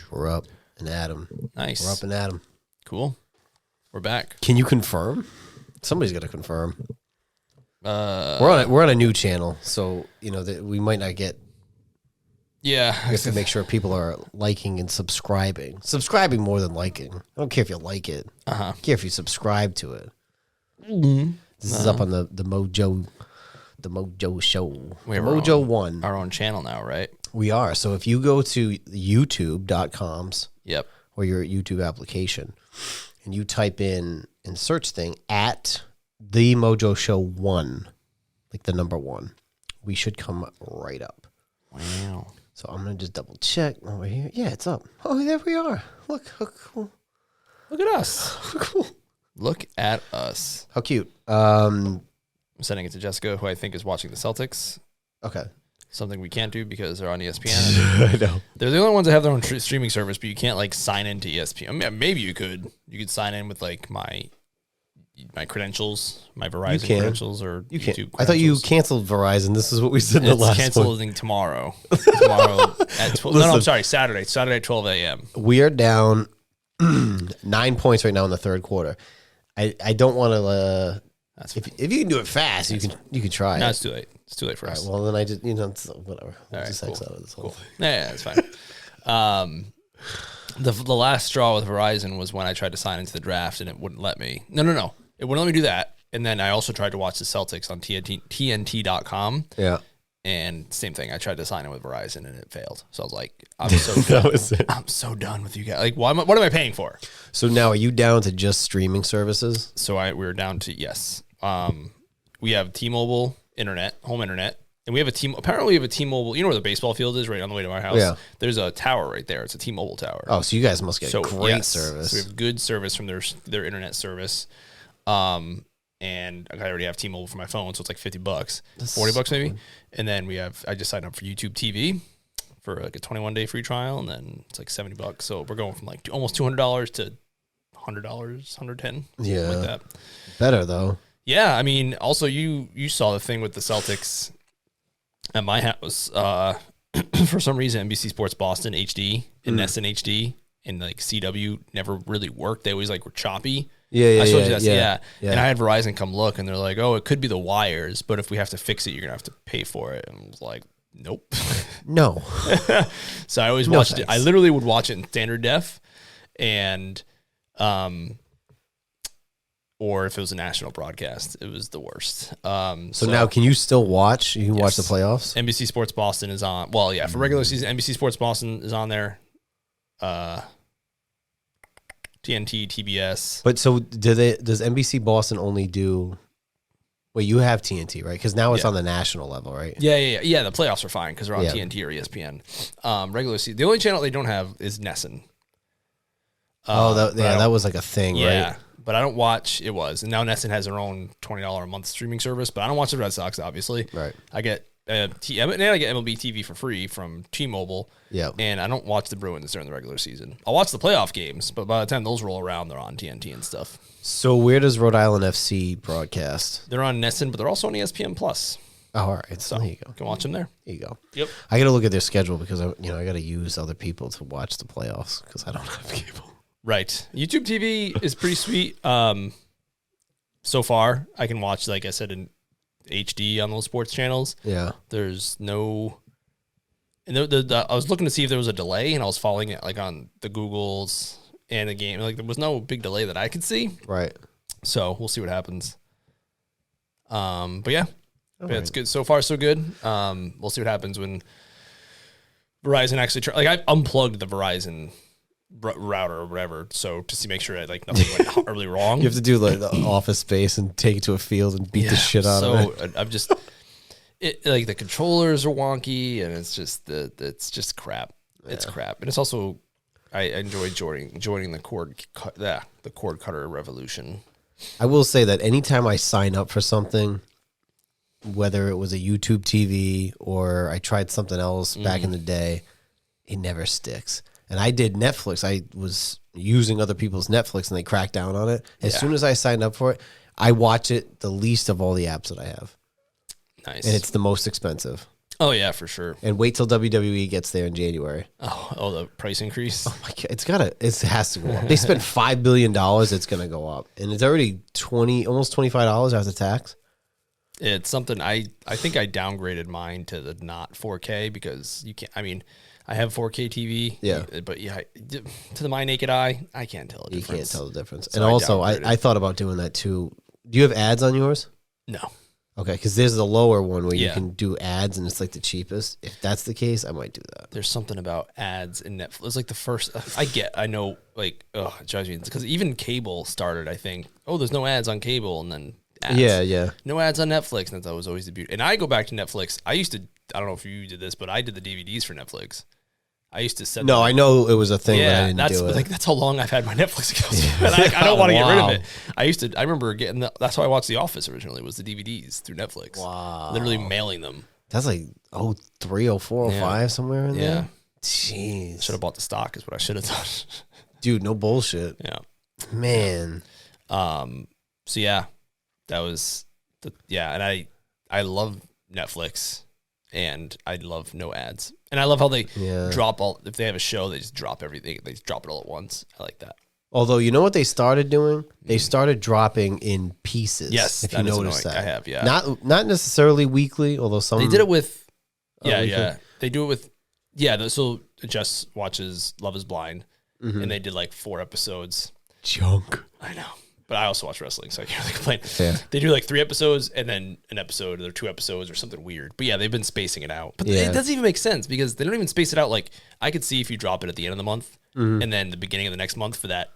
We're up and at 'em. Nice. We're up and at 'em. Cool. We're back. Can you confirm? Somebody's got to confirm. We're on a new channel, so we might not get. Yeah, I have to make sure people are liking and subscribing. Subscribing more than liking. I don't care if you like it. I care if you subscribe to it. Mm-hmm. This is up on the MOJO show. We have MOJO 1. Our own channel now, right? We are. So if you go to youtube.com's Yep. or your YouTube application and you type in search thing at the MOJO Show 1, like the number 1, we should come right up. Wow. So I'm going to just double check over here. Yeah, it's up. Oh, there we are. Look, how cool. Look at us. Cool. Look at us. How cute. I'm sending it to Jessica, who I think is watching the Celtics. Okay. Something we can't do because they're on ESPN. I know. They're the only ones that have their own streaming service, but you can't like sign into ESPN. I mean, maybe you could. You could sign in with like my credentials, my Verizon credentials, or you YouTube can't. I thought you canceled Verizon. This is what we said in the last one. It's canceling tomorrow. Tomorrow at 12. No, I'm sorry. Saturday at 12 a.m. We are down 9 points right now in the third quarter. I don't want to. If you can do it fast, you can try. No, it. it's too late. It's too late for us. Right, well, then I just whatever. All right, just cool. X out of this whole thing. Yeah, it's fine. The last straw with Verizon was when I tried to sign into the draft and it wouldn't let me. No. It wouldn't let me do that. And then I also tried to watch the Celtics on TNT.com. Yeah. And same thing. I tried to sign in with Verizon and it failed. So I was like, I'm so done. I'm so done with you guys. Like, what am I paying for? So now are you down to just streaming services? So we're down to, yes. We have T-Mobile internet, home internet. And we have apparently we have a T-Mobile, you know where the baseball field is, right on the way to our house? Yeah. There's a tower right there. It's a T-Mobile tower. Oh, so you guys must get great service. So we have good service from their internet service. And I already have T-Mobile for my phone, so it's like $50, $40 maybe. And then I just signed up for YouTube TV for like a 21-day free trial, and then it's like $70. So we're going from like almost $200 to $100, $110. Yeah. Like that. Better though. Yeah, I mean, also you saw the thing with the Celtics at my house. For some reason, NBC Sports Boston HD and NESN HD and like CW never really worked. They always like were choppy. Yeah. And I had Verizon come look, and they're like, "Oh, it could be the wires, but if we have to fix it, you're gonna have to pay for it." And I was like, "Nope, no." So I always watched it. I literally would watch it in standard def, and or if it was a national broadcast, it was the worst. So now, can you still watch? You can watch the playoffs. NBC Sports Boston is on. Well, yeah, for regular season, NBC Sports Boston is on there. TNT, TBS. But so does NBC Boston only do? Well, you have TNT, right? Because now it's on the national level, right? Yeah. The playoffs are fine because they're on TNT or ESPN. Regular season, the only channel they don't have is NESN. That was like a thing, right? Yeah, but I don't watch. It was, and now NESN has their own $20 a month streaming service. But I don't watch the Red Sox, obviously. Right. I get and I get MLB TV for free from T-Mobile. Yeah. And I don't watch the Bruins during the regular season. I'll watch the playoff games, but by the time those roll around, they're on TNT and stuff. So where does Rhode Island FC broadcast? They're on NESN, but they're also on ESPN Plus. Oh, all right. So there you go. You can watch them there. There you go. Yep. I got to look at their schedule because I got to use other people to watch the playoffs because I don't have cable. Right. YouTube TV is pretty sweet. So far, I can watch, like I said, in HD on those sports channels. Yeah. There's no... And I was looking to see if there was a delay, and I was following it like on the Googles and the game. Like there was no big delay that I could see. Right. So we'll see what happens. But yeah, it's good. So far, so good. We'll see what happens when Verizon actually I unplugged the Verizon router or whatever, so to make sure that like nothing went horribly wrong. You have to do like the Office Space and take it to a field and beat the shit out of it. So I'm just like the controllers are wonky, and it's just crap. Yeah. It's crap, and it's also I enjoy joining the cord cutter revolution. I will say that anytime I sign up for something, whether it was a YouTube TV or I tried something else back in the day, it never sticks. And I did Netflix. I was using other people's Netflix, and they cracked down on it. As soon as I signed up for it, I watch it the least of all the apps that I have. Nice. And it's the most expensive. Oh yeah, for sure. And wait till WWE gets there in January. Oh, the price increase. Oh my God, it has to go up. They spent $5 billion. It's gonna go up, and it's already almost $25 after tax. It's something I think I downgraded mine to the not 4K because you can't. I mean, I have 4K TV. Yeah, but yeah, to my naked eye, I can't tell the difference. You can't tell the difference. So and also, I thought about doing that too. Do you have ads on yours? No. Okay, because there's the lower one where you can do ads, and it's like the cheapest. If that's the case, I might do that. There's something about ads in Netflix. It's like the first. I know. Like, it drives me because even cable started. I think. Oh, there's no ads on cable, and then ads. Yeah. No ads on Netflix, and that was always the beauty. And I go back to Netflix. I used to. I don't know if you did this, but I did the DVDs for Netflix. I used to set. No, I know it was a thing, but I didn't do it. Like that's how long I've had my Netflix account. I don't want to get rid of it. I remember getting. That's how I watched The Office originally. Was the DVDs through Netflix. Wow. Literally mailing them. That's like 03, 04, 05 somewhere in there. Yeah. Jeez. Should have bought the stock. Is what I should have done. Dude, no bullshit. Yeah. Man. So yeah, that was and I love Netflix. And I love no ads. And I love how they drop if they have a show, they just drop everything. They just drop it all at once. I like that. Although, you know what they started doing? They started dropping in pieces. Yes, if you notice that. I have, yeah. Not necessarily weekly, although some... They did it with... weekly. They do it with... Yeah, so Jess watches Love is Blind, and they did like 4 episodes. Junk. I know. But I also watch wrestling, so I can't really complain. Yeah. They do like 3 episodes and then an episode or 2 episodes or something weird. But yeah, they've been spacing it out. But it doesn't even make sense because they don't even space it out. Like I could see if you drop it at the end of the month and then the beginning of the next month for that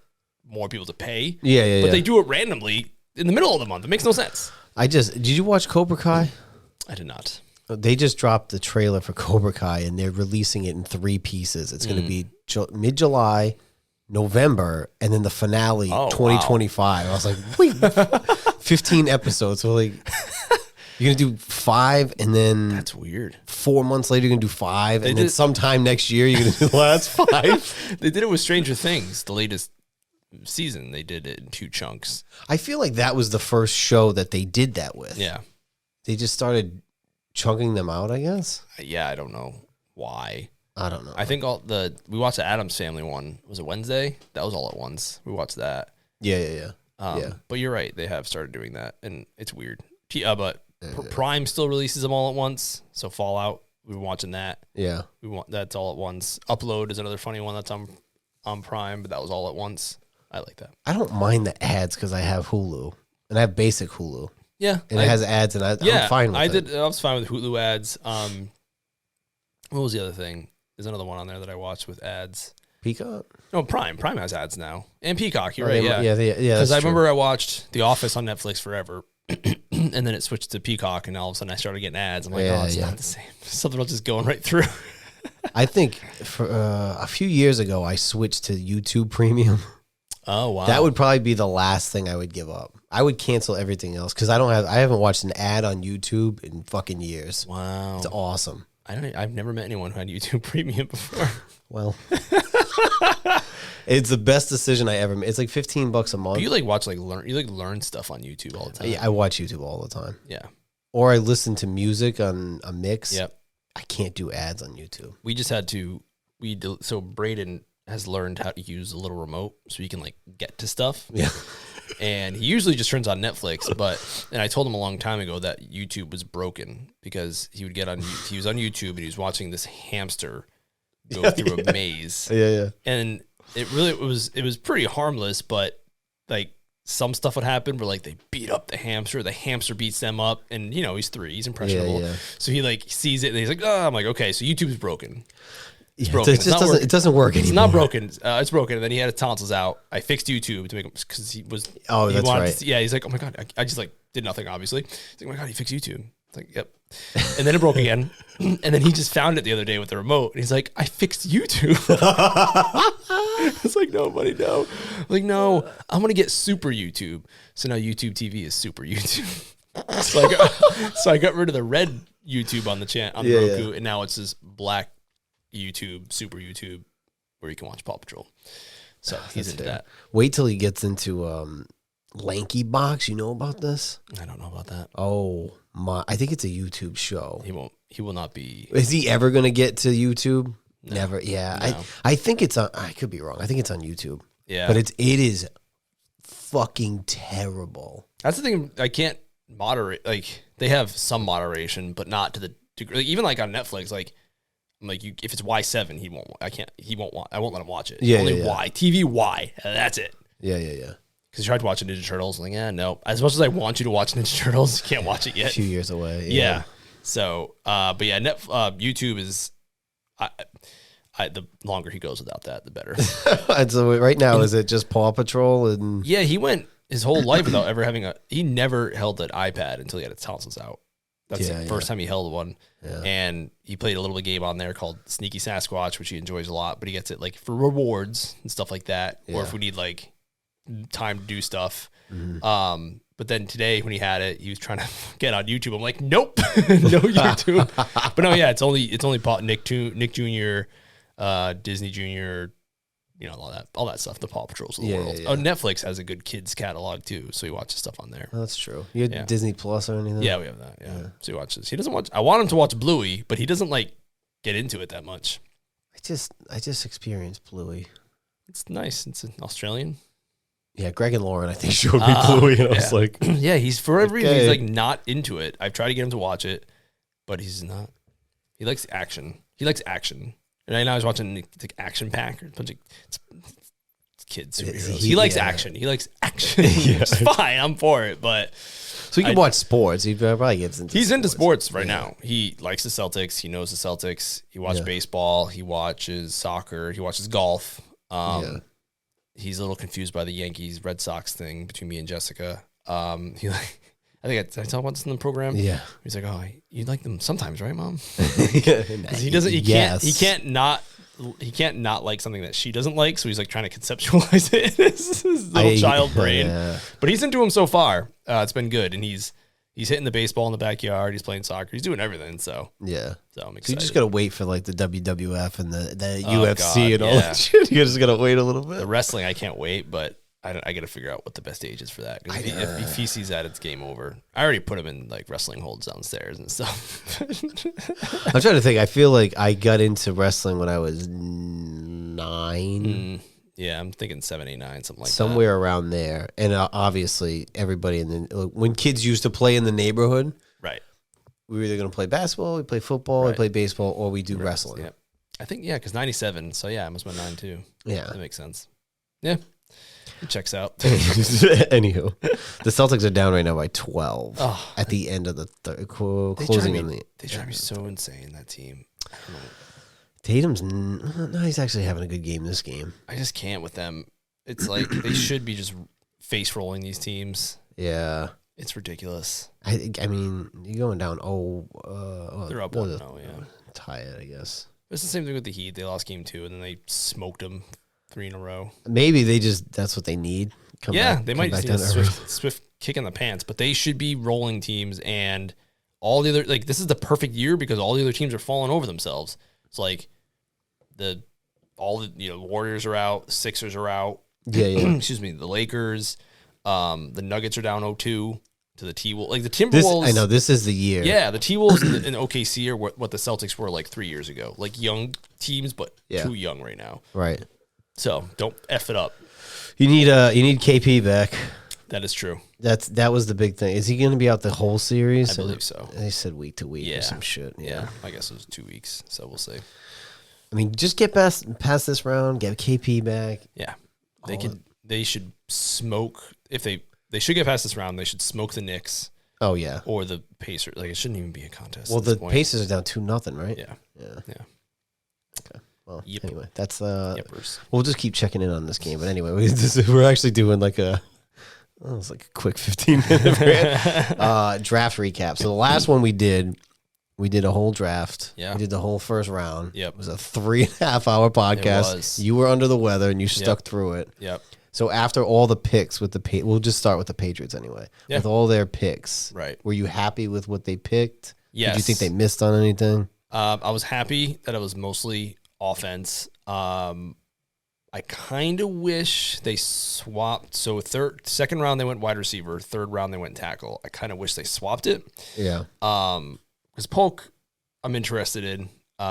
more people to pay. Yeah. But they do it randomly in the middle of the month. It makes no sense. Did you watch Cobra Kai? I did not. They just dropped the trailer for Cobra Kai and they're releasing it in 3 pieces. It's going to be mid-July, November, and then the finale 2025. Wow. I was like, wait, 15 episodes. So like, you're gonna do 5, and then that's weird. 4 months later, you're gonna do 5, and then sometime next year, you're gonna do the last 5. They did it with Stranger Things, the latest season. They did it in 2 chunks. I feel like that was the first show that they did that with. Yeah, they just started chunking them out, I guess. Yeah, I don't know why. I don't know. I think we watched the Addams Family one. Was it Wednesday? That was all at once. We watched that. Yeah. But you're right. They have started doing that, and it's weird. But Prime still releases them all at once. So Fallout, we've been watching that. Yeah. That's all at once. Upload is another funny one that's on Prime, but that was all at once. I like that. I don't mind the ads because I have Hulu, and I have basic Hulu. Yeah. And it has ads, and I'm fine with it. I was fine with Hulu ads. What was the other thing? There's another one on there that I watched with ads. Peacock? No, Prime. Prime has ads now. And Peacock, you're right, yeah. Yeah. Because I remember I watched The Office on Netflix forever, and then it switched to Peacock, and all of a sudden I started getting ads. I'm like, it's not the same. Something else just going right through. I think for a few years ago, I switched to YouTube Premium. Oh, wow. That would probably be the last thing I would give up. I would cancel everything else because I haven't watched an ad on YouTube in fucking years. Wow. It's awesome. I've never met anyone who had YouTube Premium before. Well, it's the best decision I ever made. It's like $15 a month. But you learn stuff on YouTube all the time. Yeah, I watch YouTube all the time. Yeah. Or I listen to music on a mix. Yep. I can't do ads on YouTube. We just had to. So Braden has learned how to use a little remote so he can like get to stuff. Yeah. And he usually just turns on Netflix, and I told him a long time ago that YouTube was broken because he was on YouTube and he was watching this hamster go through a maze. Yeah. And it was pretty harmless, but like some stuff would happen where like they beat up the hamster beats them up, and he's 3, he's impressionable. Yeah. So he like sees it and he's like, oh, I'm like, okay, so YouTube's broken. It's Yeah, broken. it doesn't work anymore. It's not broken. It's broken. And then he had his tonsils out. I fixed YouTube to make him because he was. Oh, he that's right. He's like, oh my god, I just like did nothing. Obviously, he's like, oh my god, he fixed YouTube. It's like, yep. And then it broke again. And then he just found it the other day with the remote. And he's like, I fixed YouTube. It's like, no, buddy, no. I'm like, no, I'm gonna get Super YouTube. So now YouTube TV is Super YouTube. So I got rid of the red YouTube on the Roku, and now it's this black YouTube, Super YouTube, where you can watch Paw Patrol. So he's into that. Wait till he gets into Lanky Box. You know about this? I don't know about that. Oh my! I think it's a YouTube show. He won't. He will not be. Is he ever going to get to YouTube? No. Never. Yeah. No. I think it's on. I could be wrong. I think it's on YouTube. Yeah. But it is fucking terrible. That's the thing. I can't moderate. Like, they have some moderation, but not to the degree. Like, even like on Netflix, like, I'm like, if it's Y7, he won't. He won't want. I won't let him watch it. Yeah. Only Y. TV Y. That's it. Yeah. Because you tried to watch Ninja Turtles. I'm like, no. As much as I want you to watch Ninja Turtles, you can't watch it yet. A few years away. Yeah. So, but yeah, YouTube is. The longer he goes without that, the better. And so right now, is it just Paw Patrol and? Yeah, he went his whole life without ever having he never held an iPad until he had his tonsils out. That's the first time he held one. Yeah. And he played a little game on there called Sneaky Sasquatch, which he enjoys a lot, but he gets it like for rewards and stuff like that. Yeah. Or if we need like time to do stuff. Mm-hmm. But then today when he had it, he was trying to get on YouTube. I'm like, nope, no YouTube. But no, yeah, it's only Nick Jr., Disney Jr., all that stuff, the Paw Patrols of the world. Yeah. Oh, Netflix has a good kids catalog too, so he watches stuff on there. Oh, that's true. You had Disney Plus or anything? Yeah, we have that. Yeah. So he watches. He doesn't watch. I want him to watch Bluey, but he doesn't like get into it that much. I just experienced Bluey. It's nice. It's an Australian. Yeah, Greg and Lauren, I think, showed me Bluey, and I was like, yeah, he's for every reason he's like not into it. I've tried to get him to watch it, but he's not. He likes action. And right now he's watching the Action Pack. It's kids superheroes. He likes action. He likes action. It's fine. I'm for it. But so he can watch sports. He probably gets into. He's into sports right now. He likes the Celtics. He knows the Celtics. He watches baseball. He watches soccer. He watches golf. He's a little confused by the Yankees Red Sox thing between me and Jessica. I think did I tell about this in the program? Yeah. He's like, oh, you like them sometimes, right, Mom? He can't not like something that she doesn't like, so he's like trying to conceptualize it in his little child brain. Yeah. But he's into him so far. It's been good, and he's hitting the baseball in the backyard. He's playing soccer. He's doing everything. So I'm excited. So you just gotta wait for like the WWF and the UFC and all that shit. You just gotta wait a little bit. The wrestling, I can't wait, but I got to figure out what the best age is for that. If he sees that, it's game over. I already put him in like wrestling holds downstairs and stuff. I'm trying to think. I feel like I got into wrestling when I was 9. Yeah, I'm thinking 7, 8, 9, something like somewhere around there. And obviously, everybody when kids used to play in the neighborhood, right? We were either going to play basketball, we play football, we play baseball, or we do wrestling. Yeah, I think because 97. So yeah, I must have been 9 too. Yeah, that makes sense. Yeah. It checks out. Anywho, the Celtics are down right now by 12 at the end of the closing. They drive me so insane, that team. I don't know. Tatum's he's actually having a good game this game. I just can't with them. It's like they should be just face rolling these teams. Yeah, it's ridiculous. I mean, you're going down. They're up 1-0. Yeah, tie it. I guess it's the same thing with the Heat. They lost game 2, and then they smoked them 3 in a row. Maybe that's what they need. They might just need a swift kick in the pants, but they should be rolling teams, and all the other this is the perfect year because all the other teams are falling over themselves. It's like all the Warriors are out, the Sixers are out. Yeah. Excuse me, the Lakers, the Nuggets are down 0-2 to the T-Wolves. Like the Timberwolves. I know this is the year. Yeah, the T-Wolves and OKC are what the Celtics were like 3 years ago. Like young teams, but too young right now. Right. So don't F it up. You need KP back. That is true. That was the big thing. Is he going to be out the whole series? I believe so. They said week to week or some shit. Yeah, I guess it was 2 weeks. So we'll see. I mean, just get past this round. Get KP back. Yeah, They should smoke if they should get past this round. They should smoke the Knicks. Oh yeah, or the Pacers. Like it shouldn't even be a contest. Well, the Pacers are down 2-0, right? Yeah. Okay. Well, Yep. Anyway, that's we'll just keep checking in on this game. But anyway, we're actually doing like it's like a quick 15-minute draft recap. So the last one we did a whole draft. Yeah. We did the whole first round. Yep. It was a 3.5-hour podcast. It was. You were under the weather and you stuck through it. Yep. So after all the picks with we'll just start with the Patriots anyway. Yeah. With all their picks. Right. Were you happy with what they picked? Yes. Did you think they missed on anything? I was happy that it was mostly offense. I kind of wish they swapped. So second round they went wide receiver. Third round they went tackle. I kind of wish they swapped it. Yeah. Because Polk I'm interested in.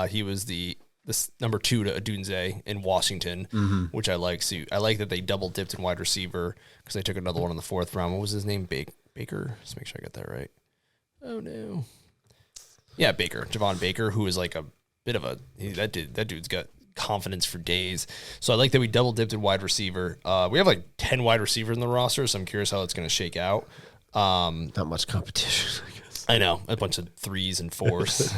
He was this number 2 to Adunze in Washington, which I like. So I like that they double dipped in wide receiver because they took another one in the 4th round. What was his name? Baker. Let's make sure I get that right. Oh no. Yeah, Baker, Javon Baker, who is like a bit of that dude's got confidence for days. So I like that we double dipped in wide receiver. We have like 10 wide receivers in the roster, so I'm curious how it's going to shake out. Not much competition, I guess. I know, a bunch of 3s and 4s.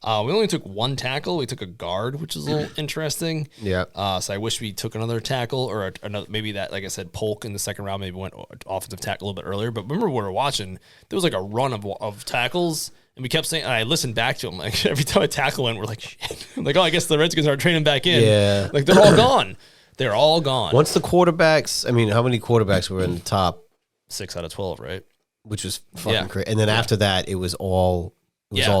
We only took 1 tackle. We took a guard, which is a little interesting. Yeah. So I wish we took another tackle or another, maybe that, like I said, Polk in the 2nd round maybe went offensive tackle a little bit earlier. But remember when we were watching, there was like a run of tackles, and we kept saying, and I listened back to them, like every time a tackle went, we're like, shit. Like, oh, I guess the Redskins are training back in. Yeah. Like they're all gone. They're all gone. Once the quarterbacks, I mean, how many quarterbacks were in the top? 6 out of 12, right? Which was fucking crazy. And then after that, it was all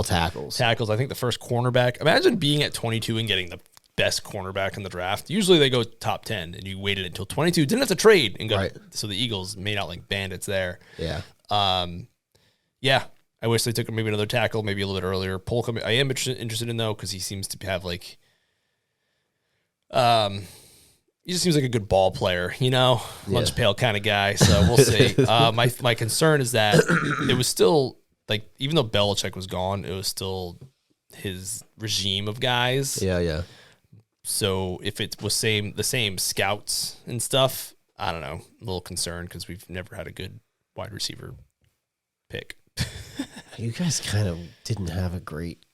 tackles. Tackles. I think the first cornerback. Imagine being at 22 and getting the best cornerback in the draft. Usually they go top 10, and you waited until 22. Didn't have to trade and got so the Eagles made out like bandits there. Yeah. Yeah. I wish they took maybe another tackle, maybe a little bit earlier. Polk, I am interested in though because he seems to have like, he just seems like a good ball player, lunch pail kind of guy. So we'll see. My concern is that it was still like, even though Belichick was gone, it was still his regime of guys. Yeah, yeah. So if it was the same scouts and stuff, I don't know, a little concerned because we've never had a good wide receiver pick. You guys kind of didn't have a great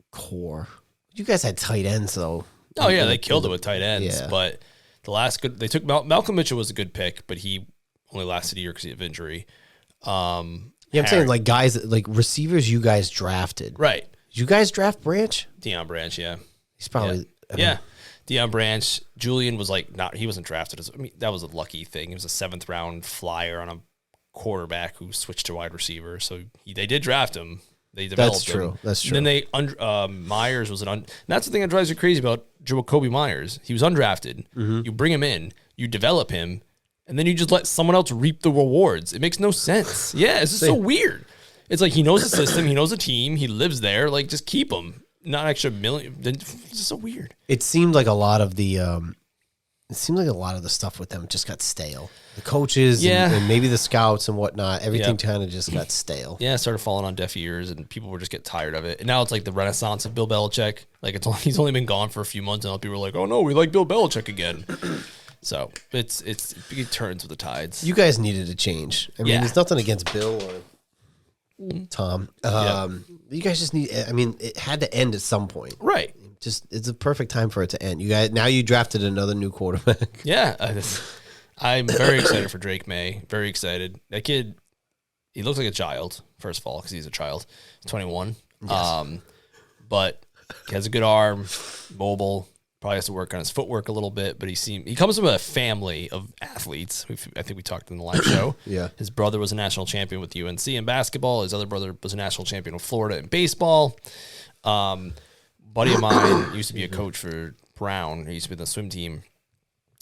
core. You guys had tight ends though. Oh yeah, they killed it with tight ends. Yeah. But they took Malcolm Mitchell was a good pick, but he only lasted a year because of injury. I'm saying like guys, like receivers you guys drafted. Right. Did you guys draft Branch? Deion Branch, yeah. He's probably... Yeah. Deion Branch. Julian was like he wasn't drafted. That was a lucky thing. He was a 7th round flyer on a quarterback who switched to wide receiver. So they did draft him. They developed him. That's true. And then Myers was that's the thing that drives you crazy about Jacoby Myers. He was undrafted. Mm-hmm. You bring him in, you develop him, and then you just let someone else reap the rewards. It makes no sense. Yeah, it's just so weird. It's like he knows the system, he knows the team, he lives there. Like, just keep him. Not extra million. It's just so weird. It seemed like a lot of the stuff with them just got stale. The coaches and maybe the scouts and whatnot, everything kind of just got stale. Yeah, it started falling on deaf ears, and people were just getting tired of it. And now it's like the renaissance of Bill Belichick. Like he's only been gone for a few months, and people are like, "Oh no, we like Bill Belichick again." So it turns with the tides. You guys needed a change. I mean, there's nothing against Bill or Tom. You guys just need. I mean, it had to end at some point, right? It's a perfect time for it to end. You drafted another new quarterback. Yeah, I'm very excited for Drake May. Very excited. That kid, he looks like a child. First of all, because he's a child. He's 21. Yes. But he has a good arm, mobile. Probably has to work on his footwork a little bit, but he comes from a family of athletes. I think we talked in the live show. Yeah. His brother was a national champion with UNC in basketball. His other brother was a national champion with Florida in baseball. Buddy of mine used to be a coach for Brown. He used to be in the swim team.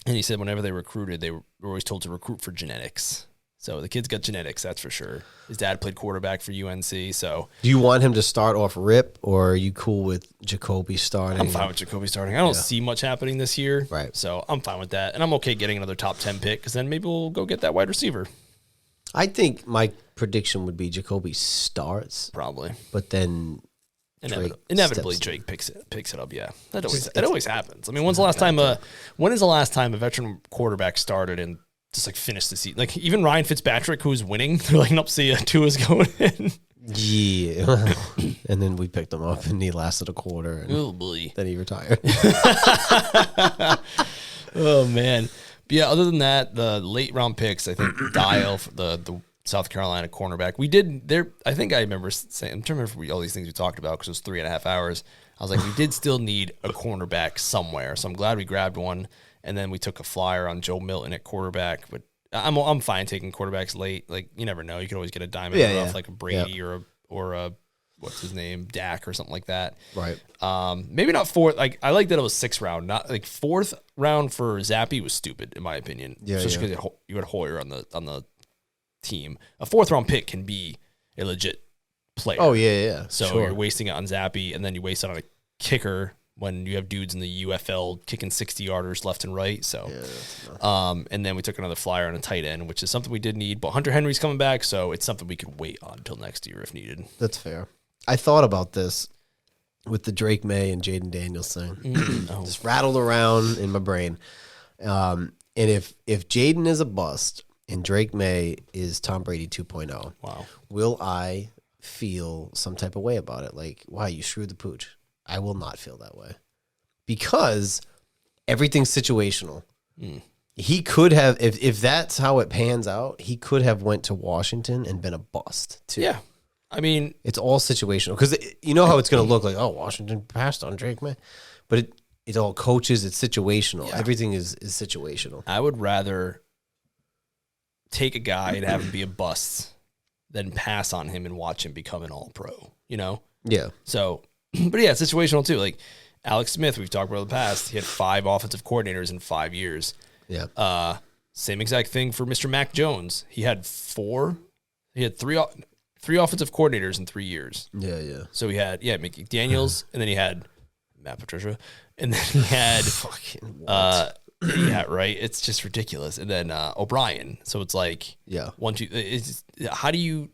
And he said whenever they recruited, they were always told to recruit for genetics. So the kid's got genetics, that's for sure. His dad played quarterback for UNC. So do you want him to start off rip, or are you cool with Jacoby starting? I'm fine with Jacoby starting. I don't see much happening this year. Right. So I'm fine with that. And I'm okay getting another top 10 pick because then maybe we'll go get that wide receiver. I think my prediction would be Jacoby starts. Probably. But then inevitably Drake picks it up. Yeah, that always happens. I mean, when is the last time a veteran quarterback started and just like finished the season? Like even Ryan Fitzpatrick, who's winning, they're like, nope, see ya, Tua's going in. Yeah, and then we picked him up, and he lasted a quarter. And oh boy! Then he retired. Oh man! But yeah, other than that, the late round picks, I think Dial, the South Carolina cornerback. We did there. I think I remember saying, I'm trying to remember all these things we talked about because it was 3.5 hours. I was like, we did still need a cornerback somewhere. So I'm glad we grabbed one. And then we took a flyer on Joe Milton at quarterback. But I'm fine taking quarterbacks late. Like, you never know. You could always get a diamond in the rough, like a Brady or a what's his name, Dak or something like that. Right. Maybe not fourth. Like I like that it was 6th round. Not like 4th round for Zappy was stupid in my opinion. Yeah. Especially because you had Hoyer on the team. A 4th round pick can be a legit player. Oh, yeah. So sure. you're wasting it on Zappy, and then you waste it on a kicker when you have dudes in the UFL kicking 60-yarders left and right. So, and then we took another flyer on a tight end, which is something we did need. But Hunter Henry's coming back, so it's something we could wait on until next year if needed. That's fair. I thought about this with the Drake May and Jaden Daniels thing. Just rattled around in my brain. And if Jaden is a bust and Drake May is Tom Brady 2.0, wow, will I feel some type of way about it? Like, wow, you screwed the pooch. I will not feel that way because everything's situational. He could have, if that's how it pans out, he could have went to Washington and been a bust too. Yeah. I mean, it's all situational because you know how it's going to look like, oh, Washington passed on Drake May, but it all coaches. It's situational. Yeah. Everything is situational. I would rather take a guy and have him be a bust than pass on him and watch him become an all-pro, you know? Yeah. So, but yeah, it's situational too. Like Alex Smith, we've talked about in the past. He had 5 offensive coordinators in 5 years. Yeah. Same exact thing for Mr. Mac Jones. He had 3 offensive coordinators in 3 years. Yeah, yeah. So he had Mickey Daniels, and then he had Matt Patricia, and then he had fucking what? Yeah, right. It's just ridiculous. And then O'Brien. So it's like 1, 2. How do you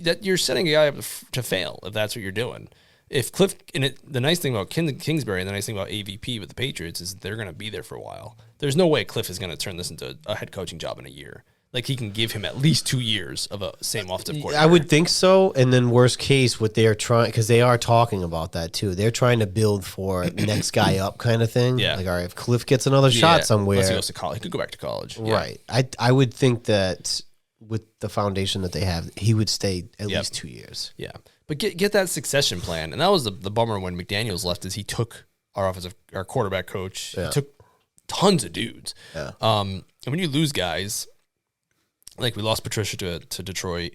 that you're setting a guy up to fail if that's what you're doing? If Cliff the nice thing about Kingsbury and the nice thing about AVP with the Patriots is they're going to be there for a while. There's no way Cliff is going to turn this into a head coaching job in a year. Like he can give him at least 2 years of a same offensive coordinator. I would think so. And then worst case, what they're trying, because they are talking about that too. They're trying to build for next guy up kind of thing. Yeah. Like, all right, if Cliff gets another shot somewhere, unless he goes to college, he could go back to college. Right. I would think that with the foundation that they have, he would stay at least 2 years. Yeah. But get that succession plan. And that was the bummer when McDaniels left is he took our quarterback coach. Yeah. He took tons of dudes. Yeah. And when you lose guys, like we lost Patricia to Detroit,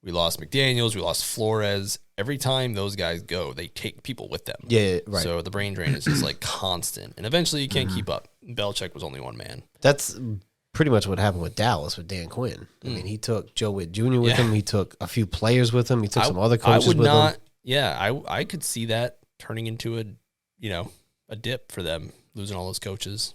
we lost McDaniels, we lost Flores. Every time those guys go, they take people with them. Yeah, right. So the brain drain is just like constant. And eventually you can't keep up. Belichick was only one man. That's pretty much what happened with Dallas with Dan Quinn. I mean, he took Joe Witt Jr. with him. He took a few players with him. He took some other coaches with him. Yeah, I could see that turning into a dip for them, losing all those coaches.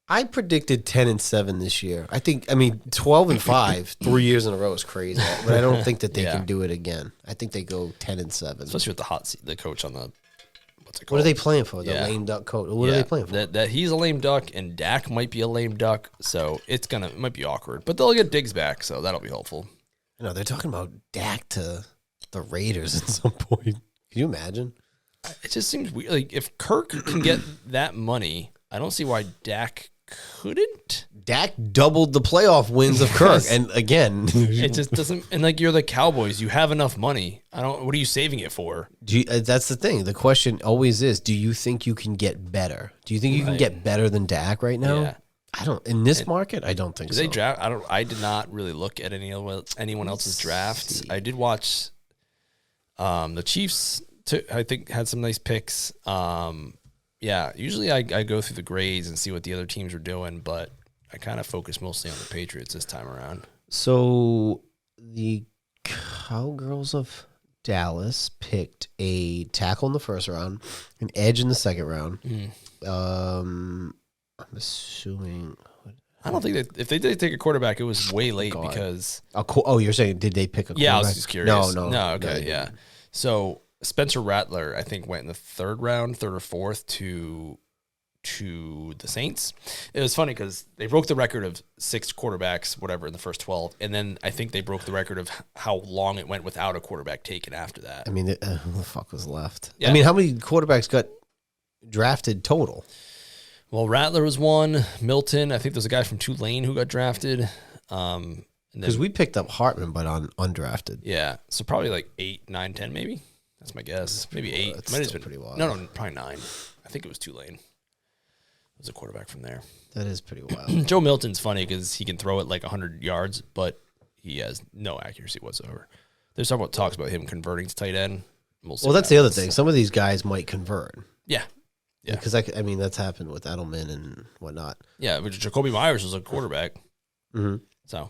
I predicted 10-7 this year. I 12-5, 3 years in a row is crazy. But I don't think that they can do it again. I think they go 10-7. Especially with the hot seat, the coach on the what's it called? What are they playing for? The lame duck coach. What are they playing for? That he's a lame duck and Dak might be a lame duck, so it might be awkward. But they'll get Diggs back, so that'll be helpful. I know they're talking about Dak to the Raiders at some point. Can you imagine? It just seems weird. Like if Kirk can get that money, I don't see why Dak couldn't. Dak doubled the playoff wins of Kirk, and again, it just doesn't. And like you're the Cowboys, you have enough money. What are you saving it for? That's the thing. The question always is: do you think you can get better? Do you think you can get better than Dak right now? Yeah. I don't. In this market, I don't think so. They draft. I did not really look at anyone else's drafts. I did watch. The Chiefs, I think, had some nice picks. Yeah, usually I go through the grades and see what the other teams are doing, but I kind of focus mostly on the Patriots this time around. So the Cowgirls of Dallas picked a tackle in the first round, an edge in the second round. I'm assuming. I don't think that if they did take a quarterback, it was way late because. Oh, you're saying did they pick a quarterback? Yeah, I was just curious. No. Okay, yeah. So Spencer Rattler, I think, went in the third or fourth to the Saints. It was funny because they broke the record of 6 quarterbacks, whatever, in the first 12, and then I think they broke the record of how long it went without a quarterback taken after that. I mean, who the fuck was left? Yeah. I mean, how many quarterbacks got drafted total? Well, Rattler was one. Milton, I think there's a guy from Tulane who got drafted. Because we picked up Hartman, but on undrafted. Yeah, so probably like 8, 9, 10 maybe. That's my guess. Maybe 8. That's might have still been pretty wild. No, probably 9. I think it was Tulane. It was a quarterback from there. That is pretty wild. Joe Milton's funny because he can throw it like 100 yards, but he has no accuracy whatsoever. There's some talks about him converting to tight end. Well, that's the other thing. Some of these guys might convert. Yeah. Because, I mean, that's happened with Edelman and whatnot. Yeah, but Jacoby Myers was a quarterback. Mm-hmm. So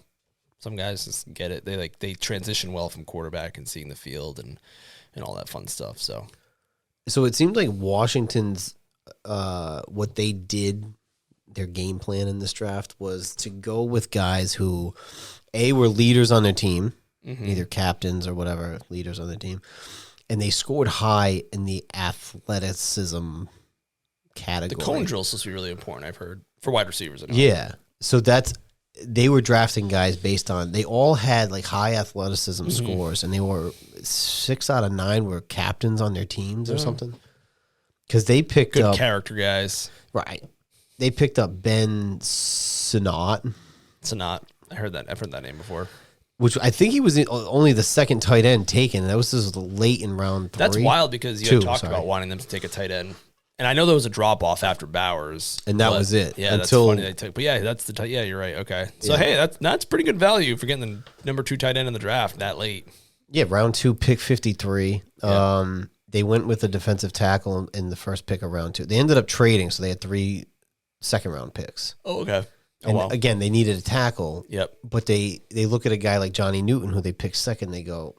Some guys just get it. They transition well from quarterback and seeing the field and all that fun stuff. So it seems like Washington's what they did, their game plan in this draft was to go with guys who, were leaders on their team, either captains or whatever, leaders on their team, and they scored high in the athleticism category. The cone drill is supposed to be really important, I've heard, for wide receivers. Yeah. So they were drafting guys based on, they all had like high athleticism scores, and they were 6 out of 9 were captains on their teams or something. Because they picked good up character guys. Right. They picked up Ben Sinnott. I've heard that name before. Which I think he was only the second tight end taken. That was just late in round 3. That's wild because you had talked about wanting them to take a tight end. And I know there was a drop off after Bowers, and that was it. Yeah, until, that's funny they took. But yeah, that's the yeah. You're right. Okay, so hey, that's pretty good value for getting the number 2 tight end in the draft that late. Yeah, round 2, pick 53. Yeah. They went with a defensive tackle in the first pick of round 2. They ended up trading, so they had 3 second-round picks. Oh, okay. And again, they needed a tackle. Yep. But they look at a guy like Johnny Newton, who they picked second. They go,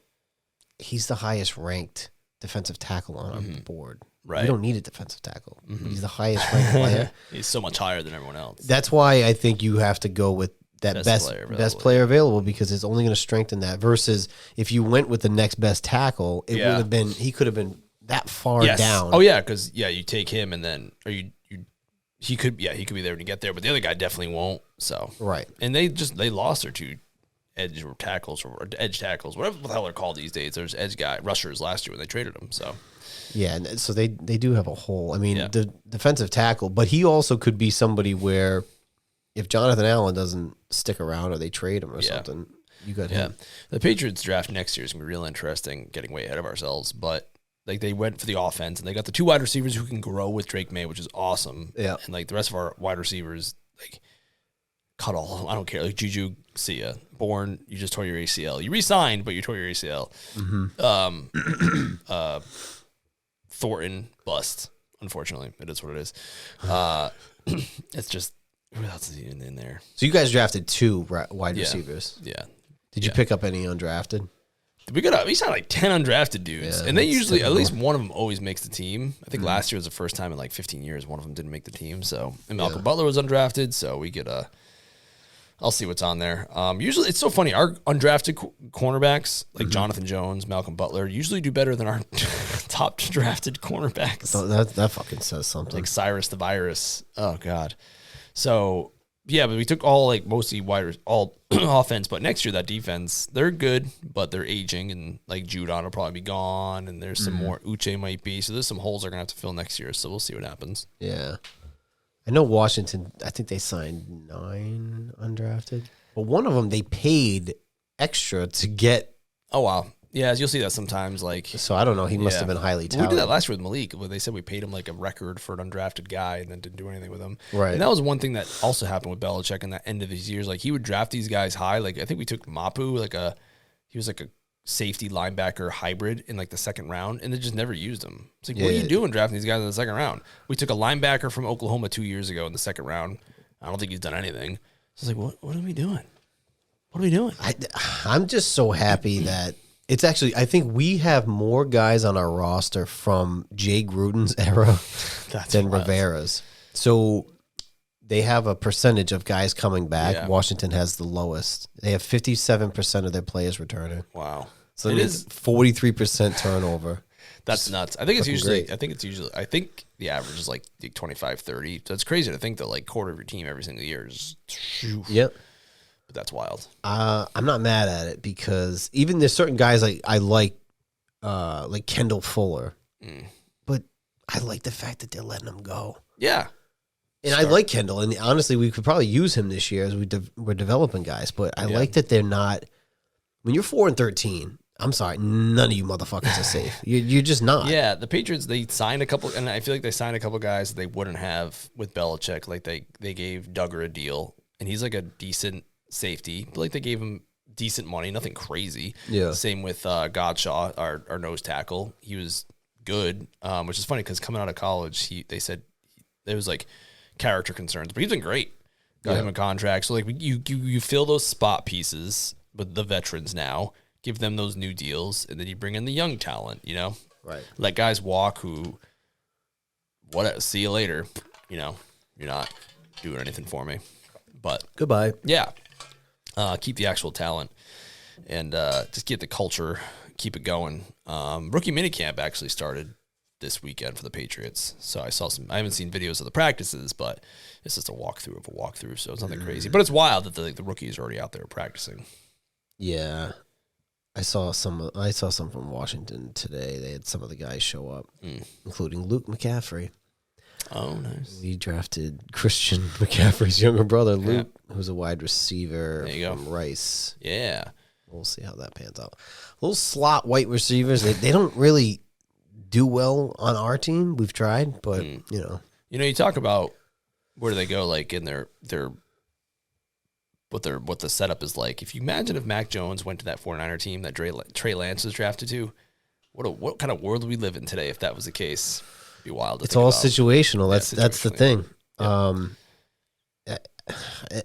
he's the highest ranked defensive tackle on the board. Right. We don't need a defensive tackle. He's the highest ranked player. He's so much higher than everyone else. That's why I think you have to go with that best player available, because it's only going to strengthen that. Versus if you went with the next best tackle, it would have been, he could have been that far down. Oh yeah, because you take him and then he could be there when you get there, but the other guy definitely won't. So right, and they lost their 2 edge tackles, whatever the hell they're called these days. There's rushers last year when they traded them. So yeah, and so they do have a hole. I mean, the defensive tackle, but he also could be somebody where if Jonathan Allen doesn't stick around or they trade him or something, you got him. The Patriots draft next year is gonna be real interesting. Getting way ahead of ourselves, but like they went for the offense and they got the 2 wide receivers who can grow with Drake May, which is awesome. Yeah, and like the rest of our wide receivers, like cut all. I don't care. Like Juju, see ya. Bourne, you just tore your ACL. You re-signed, but you tore your ACL. Thornton, bust. Unfortunately, it is what it is. It's just, who else is even in there? So you guys drafted 2 wide receivers. Yeah. Did you pick up any undrafted? We signed like 10 undrafted dudes, and they usually, at least one of them always makes the team. I think last year was the first time in like 15 years one of them didn't make the team. So, and Malcolm Butler was undrafted, so we get I'll see what's on there. Usually, it's so funny. Our undrafted cornerbacks, like Jonathan Jones, Malcolm Butler, usually do better than our top drafted cornerbacks. That fucking says something. Like Cyrus the Virus. Oh, God. So, yeah, but we took mostly all offense. But next year, that defense, they're good, but they're aging. And like Judon will probably be gone. And there's some more. Uche might be. So there's some holes they're going to have to fill next year. So we'll see what happens. Yeah. I know Washington, I think they signed 9 undrafted. But one of them, they paid extra to get. Oh, wow. Yeah, you'll see that sometimes. So I don't know. He must have been highly touted. We did that last year with Malik, where they said we paid him like a record for an undrafted guy and then didn't do anything with him. Right. And that was one thing that also happened with Belichick in that end of his years. Like, he would draft these guys high. Like, I think we took Mapu, he was like a safety linebacker hybrid in like the second round, and they just never used him. It's like, what are you doing drafting these guys in the second round? We took a linebacker from Oklahoma 2 years ago in the second round. I don't think he's done anything. So it's like, what are we doing? What are we doing? I'm just so happy that it's actually, I think we have more guys on our roster from Jay Gruden's era than Rivera's. So they have a percentage of guys coming back. Yeah. Washington has the lowest. They have 57% of their players returning. Wow. So it is 43% turnover. That's nuts. I think it's usually great. I think the average is like 25, 30. So it's crazy to think that like quarter of your team every single year is. Yep. But that's wild. I'm not mad at it because even there's certain guys I like Kendall Fuller, but I like the fact that they're letting him go. Yeah. And I like Kendall, and honestly, we could probably use him this year as we're developing guys. But I like that they're not. When you're 4-13, I'm sorry, none of you motherfuckers are safe. You're just not. Yeah, the Patriots, they signed a couple, and I feel like they signed a couple guys that they wouldn't have with Belichick. Like they gave Duggar a deal, and he's like a decent safety, but like they gave him decent money, nothing crazy. Yeah. Same with Godshaw, our nose tackle. He was good, which is funny because coming out of college, they said there was like character concerns, but he's been great. got him a contract. So like you fill those spot pieces with the veterans now, give them those new deals, and then you bring in the young talent. Right. Let guys walk who, see you later. You're not doing anything for me. But goodbye. Yeah, keep the actual talent and just get the culture, keep it going. Rookie minicamp actually started this weekend for the Patriots. So I haven't seen videos of the practices, but it's just a walkthrough of a walkthrough. So it's nothing crazy, but it's wild that the rookies are already out there practicing. Yeah. I saw some from Washington today. They had some of the guys show up, including Luke McCaffrey. Oh, nice. We drafted Christian McCaffrey's younger brother, Luke, who's a wide receiver from Rice. Yeah. We'll see how that pans out. Little slot white receivers, they don't really do well on our team. We've tried, but you talk about where do they go, like in their what the setup is like. If you imagine if Mac Jones went to that 49er team that Trey Lance was drafted to, what kind of world would we live in today if that was the case? It'd be wild. It's all situational. That's the thing. Yeah.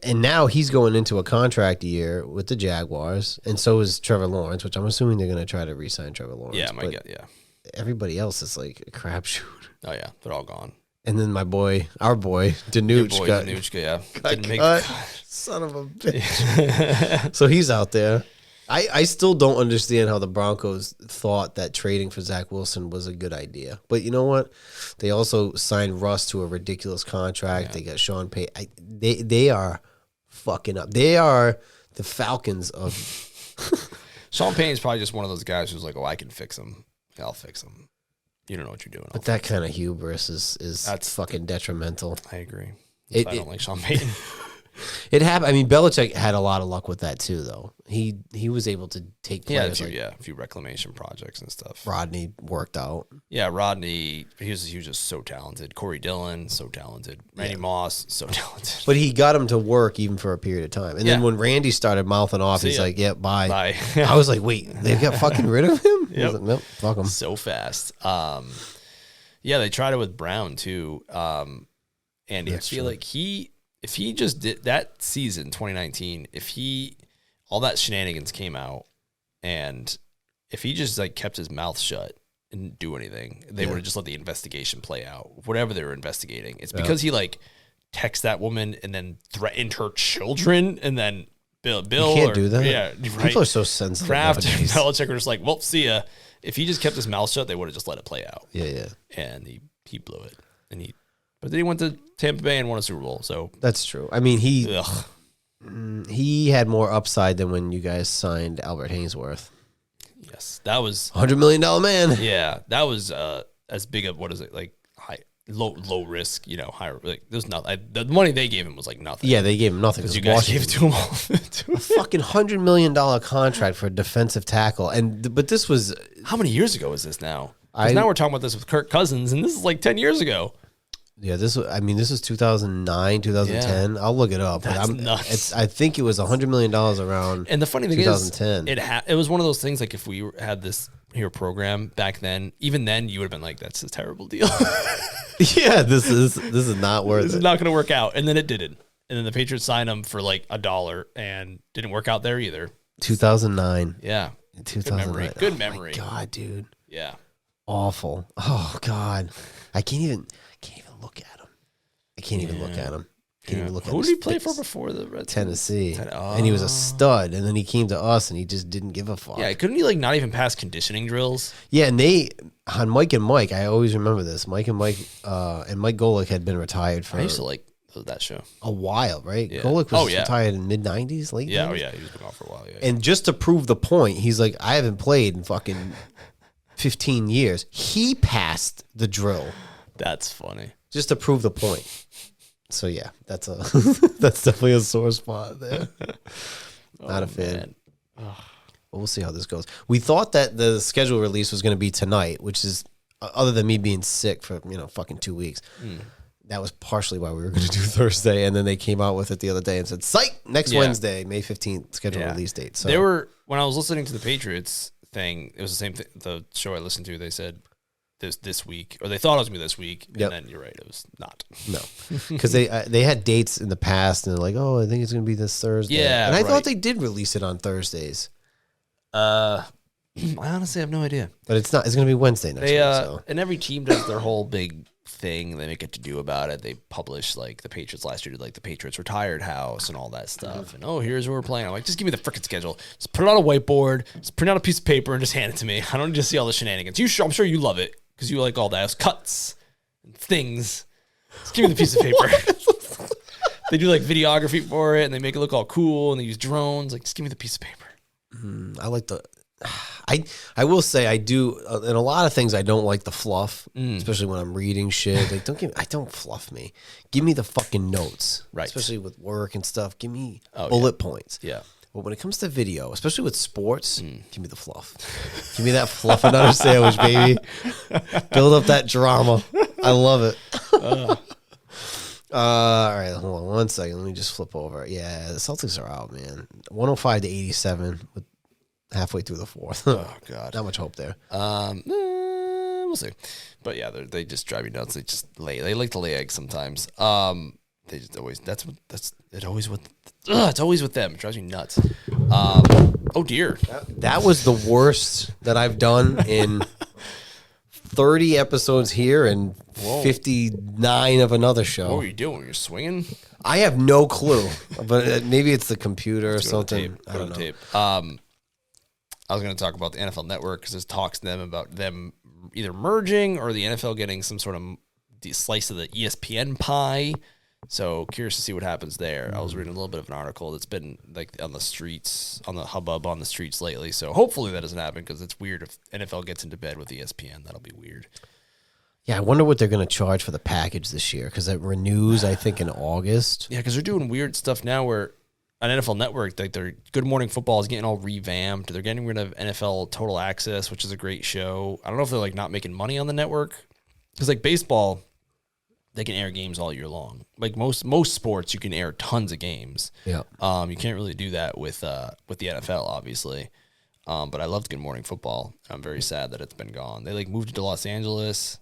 And now he's going into a contract year with the Jaguars, and so is Trevor Lawrence, which I'm assuming they're going to try to re-sign Trevor Lawrence. Yeah, yeah. Everybody else is like a crapshoot. Oh yeah, they're all gone. And then our boy, Danuch got cut. Son of a bitch. So he's out there. I still don't understand how the Broncos thought that trading for Zach Wilson was a good idea. But you know what? They also signed Russ to a ridiculous contract. Yeah. They got Sean Payton. They are fucking up. They are the Falcons of... Sean Payton's probably just one of those guys who's like, I can fix him. I'll fix him. You don't know what you're doing. But that kind of hubris is fucking detrimental. I agree. I don't like Sean Payton. It happened. I mean, Belichick had a lot of luck with that too, though. He was able to take players a few reclamation projects and stuff. Rodney worked out. Yeah, Rodney, he was just so talented. Corey Dillon, so talented. Randy Moss, so talented. But he got him to work even for a period of time. And then when Randy started mouthing off, he's like, "Yeah, bye." I was like, "Wait, they got fucking rid of him?" Yep. Like, nope, fuck him so fast. They tried it with Brown too. Andy, I feel like if he just did that season, 2019, all that shenanigans came out, and if he just like kept his mouth shut and didn't do anything, they would have just let the investigation play out, whatever they were investigating. It's because he like texted that woman and then threatened her children, and then Bill. You can't do that. Yeah, right. People are so sensitive. Kraft and Belichick were just like, well, see ya. If he just kept his mouth shut, they would have just let it play out. Yeah. And he blew it, but then he went to Tampa Bay and won a Super Bowl. So that's true. I mean, he had more upside than when you guys signed Albert Hainsworth. Yes, that was $100 million man. Yeah, that was as big of like low risk. Higher like there's nothing. The money they gave him was like nothing. Yeah, they gave him nothing because you guys gave it to him all. A fucking $100 million contract for a defensive tackle, but this was how many years ago is this now? Because now we're talking about this with Kirk Cousins, and this is like 10 years ago. Yeah, this was 2009, 2010. Yeah. I'll look it up. That's nuts. I think it was $100 million around. And the funny thing 2010. is, it was one of those things like if we had this here program back then, even then you would have been like, "That's a terrible deal." Yeah, this is not worth it. This is not going to work out, and then it didn't. And then the Patriots signed him for like $1, and didn't work out there either. 2009. Yeah, 2009. Good memory. Oh my God, dude. Yeah. Awful. Oh God, I can't even look at him. I can't even look at him. Who did he play for before the Red Tennessee? And he was a stud. And then he came to us, and he just didn't give a fuck. Yeah, couldn't he like not even pass conditioning drills? Yeah, and on Mike and Mike, I always remember this. Mike and Mike Golick had been retired for. I used to like that show a while, right? Yeah. Golick was retired in mid-90s, late. Yeah, 90s? oh yeah, he was been off for a while. Yeah, and just to prove the point, he's like, I haven't played in fucking 15 years. He passed the drill. That's funny. Just to prove the point. So yeah, that's definitely a sore spot there. Not a fan. But we'll see how this goes. We thought that the schedule release was going to be tonight, which is other than me being sick for fucking 2 weeks. That was partially why we were going to do Thursday, and then they came out with it the other day and said, "Psych! Next Wednesday, May 15th, schedule release date." So they were when I was listening to the Patriots thing. It was the same thing. The show I listened to, they said this week, or they thought it was gonna be this week, Yep. and then you're right, it was not. No, because they had dates in the past, and they're like, oh, I think it's gonna be this Thursday. Yeah, and I right. thought they did release it on Thursdays, I honestly have no idea. but it's not. It's gonna be Wednesday next They week. So. and every team does their whole big thing they make it to do about it. They publish like the Patriots last year did like the Patriots retired house and all that stuff. And here's where we're playing. I'm like, just give me the freaking schedule. Just put it on a whiteboard. Just print out a piece of paper and just hand it to me. I don't need to see all the shenanigans. I'm sure you love it because you like all those cuts and things. Just give me the piece of paper. They do like videography for it and they make it look all cool and they use drones. Like, just give me the piece of paper. I like the. I will say I do in a lot of things. I don't like the fluff, especially when I'm reading shit. Like, I don't fluff me. Give me the fucking notes, Right. Especially with work and stuff. Give me bullet points. Yeah. But when it comes to video, especially with sports, give me the fluff. Give me that fluff and butter sandwich, baby. Build up that drama. I love it. All right, hold on 1 second. Let me just flip over. Yeah, the Celtics are out, man. 105-87 with halfway through the fourth. Oh God. Not much hope there. We'll see. But yeah, they just drive me nuts. They like to lay eggs sometimes. They just always it's always with them. It drives me nuts. Oh dear. That was the worst that I've done in 30 episodes here and 59 of another show. What were you doing? You're swinging? I have no clue, but maybe it's the computer or Go to the something. tape. I Go don't to know. the tape. I was going to talk about the NFL Network because there's talks to them about them either merging or the NFL getting some sort of slice of the ESPN pie. So curious to see what happens there. I was reading a little bit of an article that's been like on the streets, on the hubbub on the streets lately. So hopefully that doesn't happen because it's weird if NFL gets into bed with ESPN. That'll be weird. Yeah, I wonder what they're going to charge for the package this year because it renews, I think, in August. Yeah, because they're doing weird stuff now where on NFL Network, like their Good Morning Football is getting all revamped. They're getting rid of NFL Total Access, which is a great show. I don't know if they're like not making money on the network because like baseball, they can air games all year long. Like most sports, you can air tons of games. Yeah. You can't really do that with the NFL, obviously. But I loved Good Morning Football. I'm very sad that it's been gone. They like moved it to Los Angeles.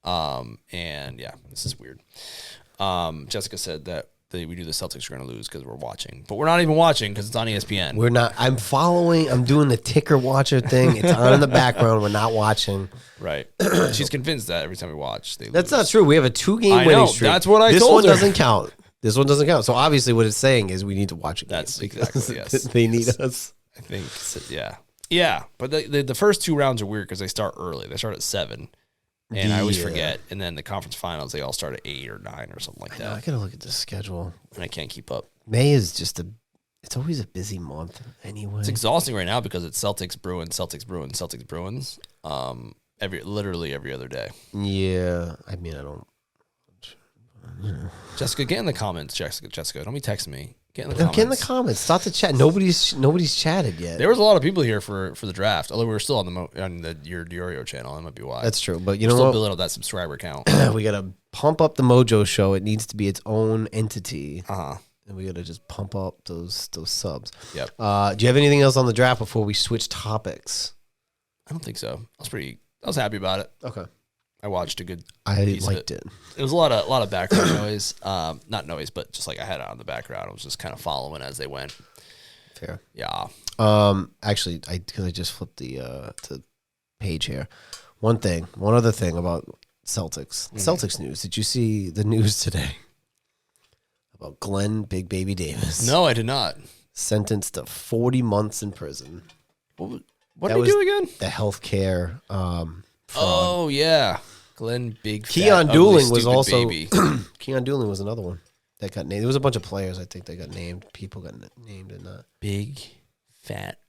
And yeah, this is weird. Jessica said that we knew the Celtics were going to lose because we're watching, but we're not even watching because it's on ESPN. We're not. I'm following. I'm doing the ticker watcher thing. It's on in the background. We're not watching. Right. She's convinced that every time we watch, they That's lose. not true. We have a 2-game I winning know. streak. That's what I this told one her. doesn't count. This one doesn't count. So obviously, what it's saying is we need to watch it. That's exactly, yes. They need us. I think, yeah. Yeah, but the first two rounds are weird because they start early. They start at 7, and I always Yeah. forget. And then the conference finals, they all start at 8 or 9 or something like I that. gotta look at the schedule. And I can't keep up. May is just it's always a busy month anyway. It's exhausting right now because it's Celtics, Bruins, Celtics, Bruins, Celtics, Bruins. Literally every other day. Yeah, I mean, I don't. Jessica, get in the comments. Jessica, don't be texting me. Get in the No, comments. get in the comments. Start the chat. Nobody's chatted yet. There was a lot of people here for the draft, although we were still on your Diorio channel. That might be why. That's true, but you We're know still what? building up that subscriber count. We gotta pump up the MOJO show. It needs to be its own entity, Uh-huh. and we gotta just pump up those subs. Yep. Do you have anything else on the draft before we switch topics? I don't think so. I was happy about it. Okay, I watched a good I piece of liked it. It was a lot of background noise. Not noise, but just like I had it on the background. I was just kind of following as they went. Fair. Yeah. Actually, because I just flipped the page here. One other thing about Celtics. Celtics news. Did you see the news today about Glenn Big Baby Davis? No, I did not. Sentenced to 40 months in prison. What That did he was do again? The healthcare fraud. Oh yeah, Glenn Big. Keon fat, Dooling ugly, was stupid also baby. Keon Dooling was another one that got named. There was a bunch of players I think that got named. People got named in that. Big, fat,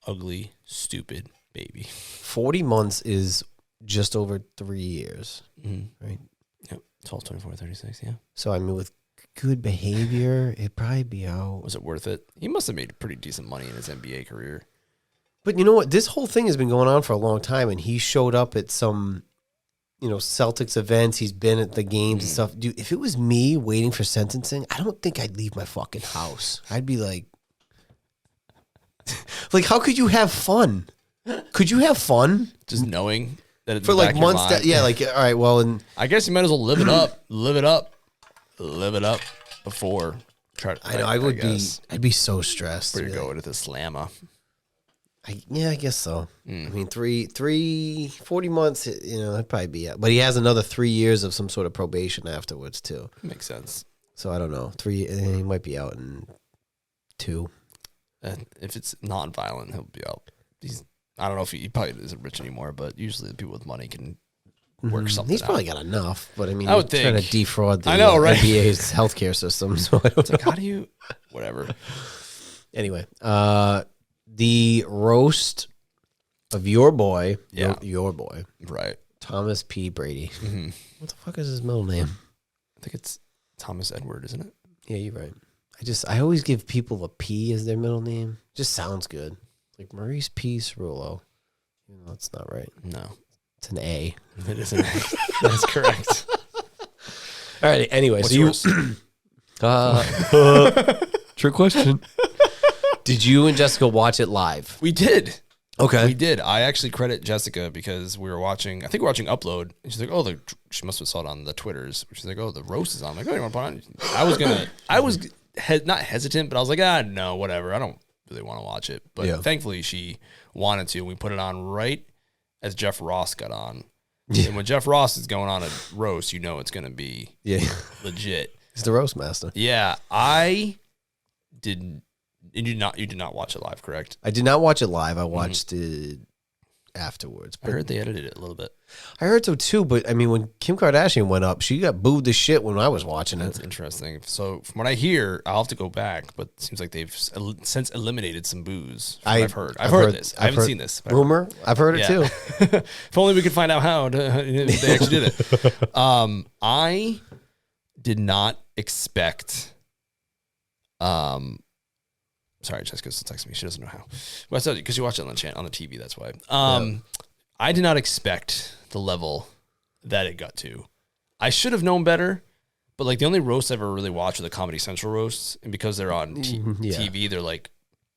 ugly, stupid baby. 40 months is just over 3 years, right? Yep. 12, 24, 36, yeah. So I mean, with good behavior, it'd probably be out. Was it worth it? He must have made pretty decent money in his NBA career. But you know what? This whole thing has been going on for a long time, and he showed up at some, Celtics events. He's been at the games and stuff. Dude, if it was me waiting for sentencing, I don't think I'd leave my fucking house. I'd be like, how could you have fun? Could you have fun? Just knowing for like months. Like, all right, well, and I guess you might as well live it up, live it up before. I know I'd be so stressed. Where you go into the slammer? I guess so. I mean, 40 months, I'd probably be out. But he has another 3 years of some sort of probation afterwards too. Makes sense. So I don't know. He might be out in 2. And if it's non-violent, he'll be out. I don't know if he probably isn't rich anymore, but usually the people with money can work something. He's probably got enough, but I mean, he's trying to defraud the NBA's healthcare system. So I don't know. How do you? Whatever. Anyway, the roast of your boy, your boy, right? Thomas P. Brady. Mm-hmm. What the fuck is his middle name? I think it's Thomas Edward, isn't it? Yeah, you're right. I always give people a P as their middle name. Just sounds good. Like Maurice P. Cerullo. That's not right. No. It's an A. It is an A. That's correct. All right. Anyway, what's yours? Trick question. Did you and Jessica watch it live? We did. Okay. We did. I actually credit Jessica because we were watching, I think we were watching Upload, and she's like, she must have saw it on the Twitters. She's like, the roast is on. I'm like, you want to put on? I was not hesitant, but I was like, no, whatever. I don't really want to watch it. But thankfully she wanted to, and we put it on right as Jeff Ross got on. Yeah. And when Jeff Ross is going on a roast, it's going to be legit. He's the roast master. Yeah. I didn't. And you did not watch it live, correct? I did not watch it live. I watched it afterwards. But I heard they edited it a little bit. I heard so too, but I mean, when Kim Kardashian went up, she got booed to shit when I was watching it. That's interesting. So from what I hear, I'll have to go back, but it seems like they've since eliminated some boos. I've heard this. I haven't seen this. Rumor? I've heard it too. If only we could find out how they actually did it. I did not expect. Sorry, Jessica's still texting me. She doesn't know how. Well, I said because you watch it on the TV. That's why. I did not expect the level that it got to. I should have known better, but like the only roasts I've ever really watched are the Comedy Central roasts, and because they're on TV, they're like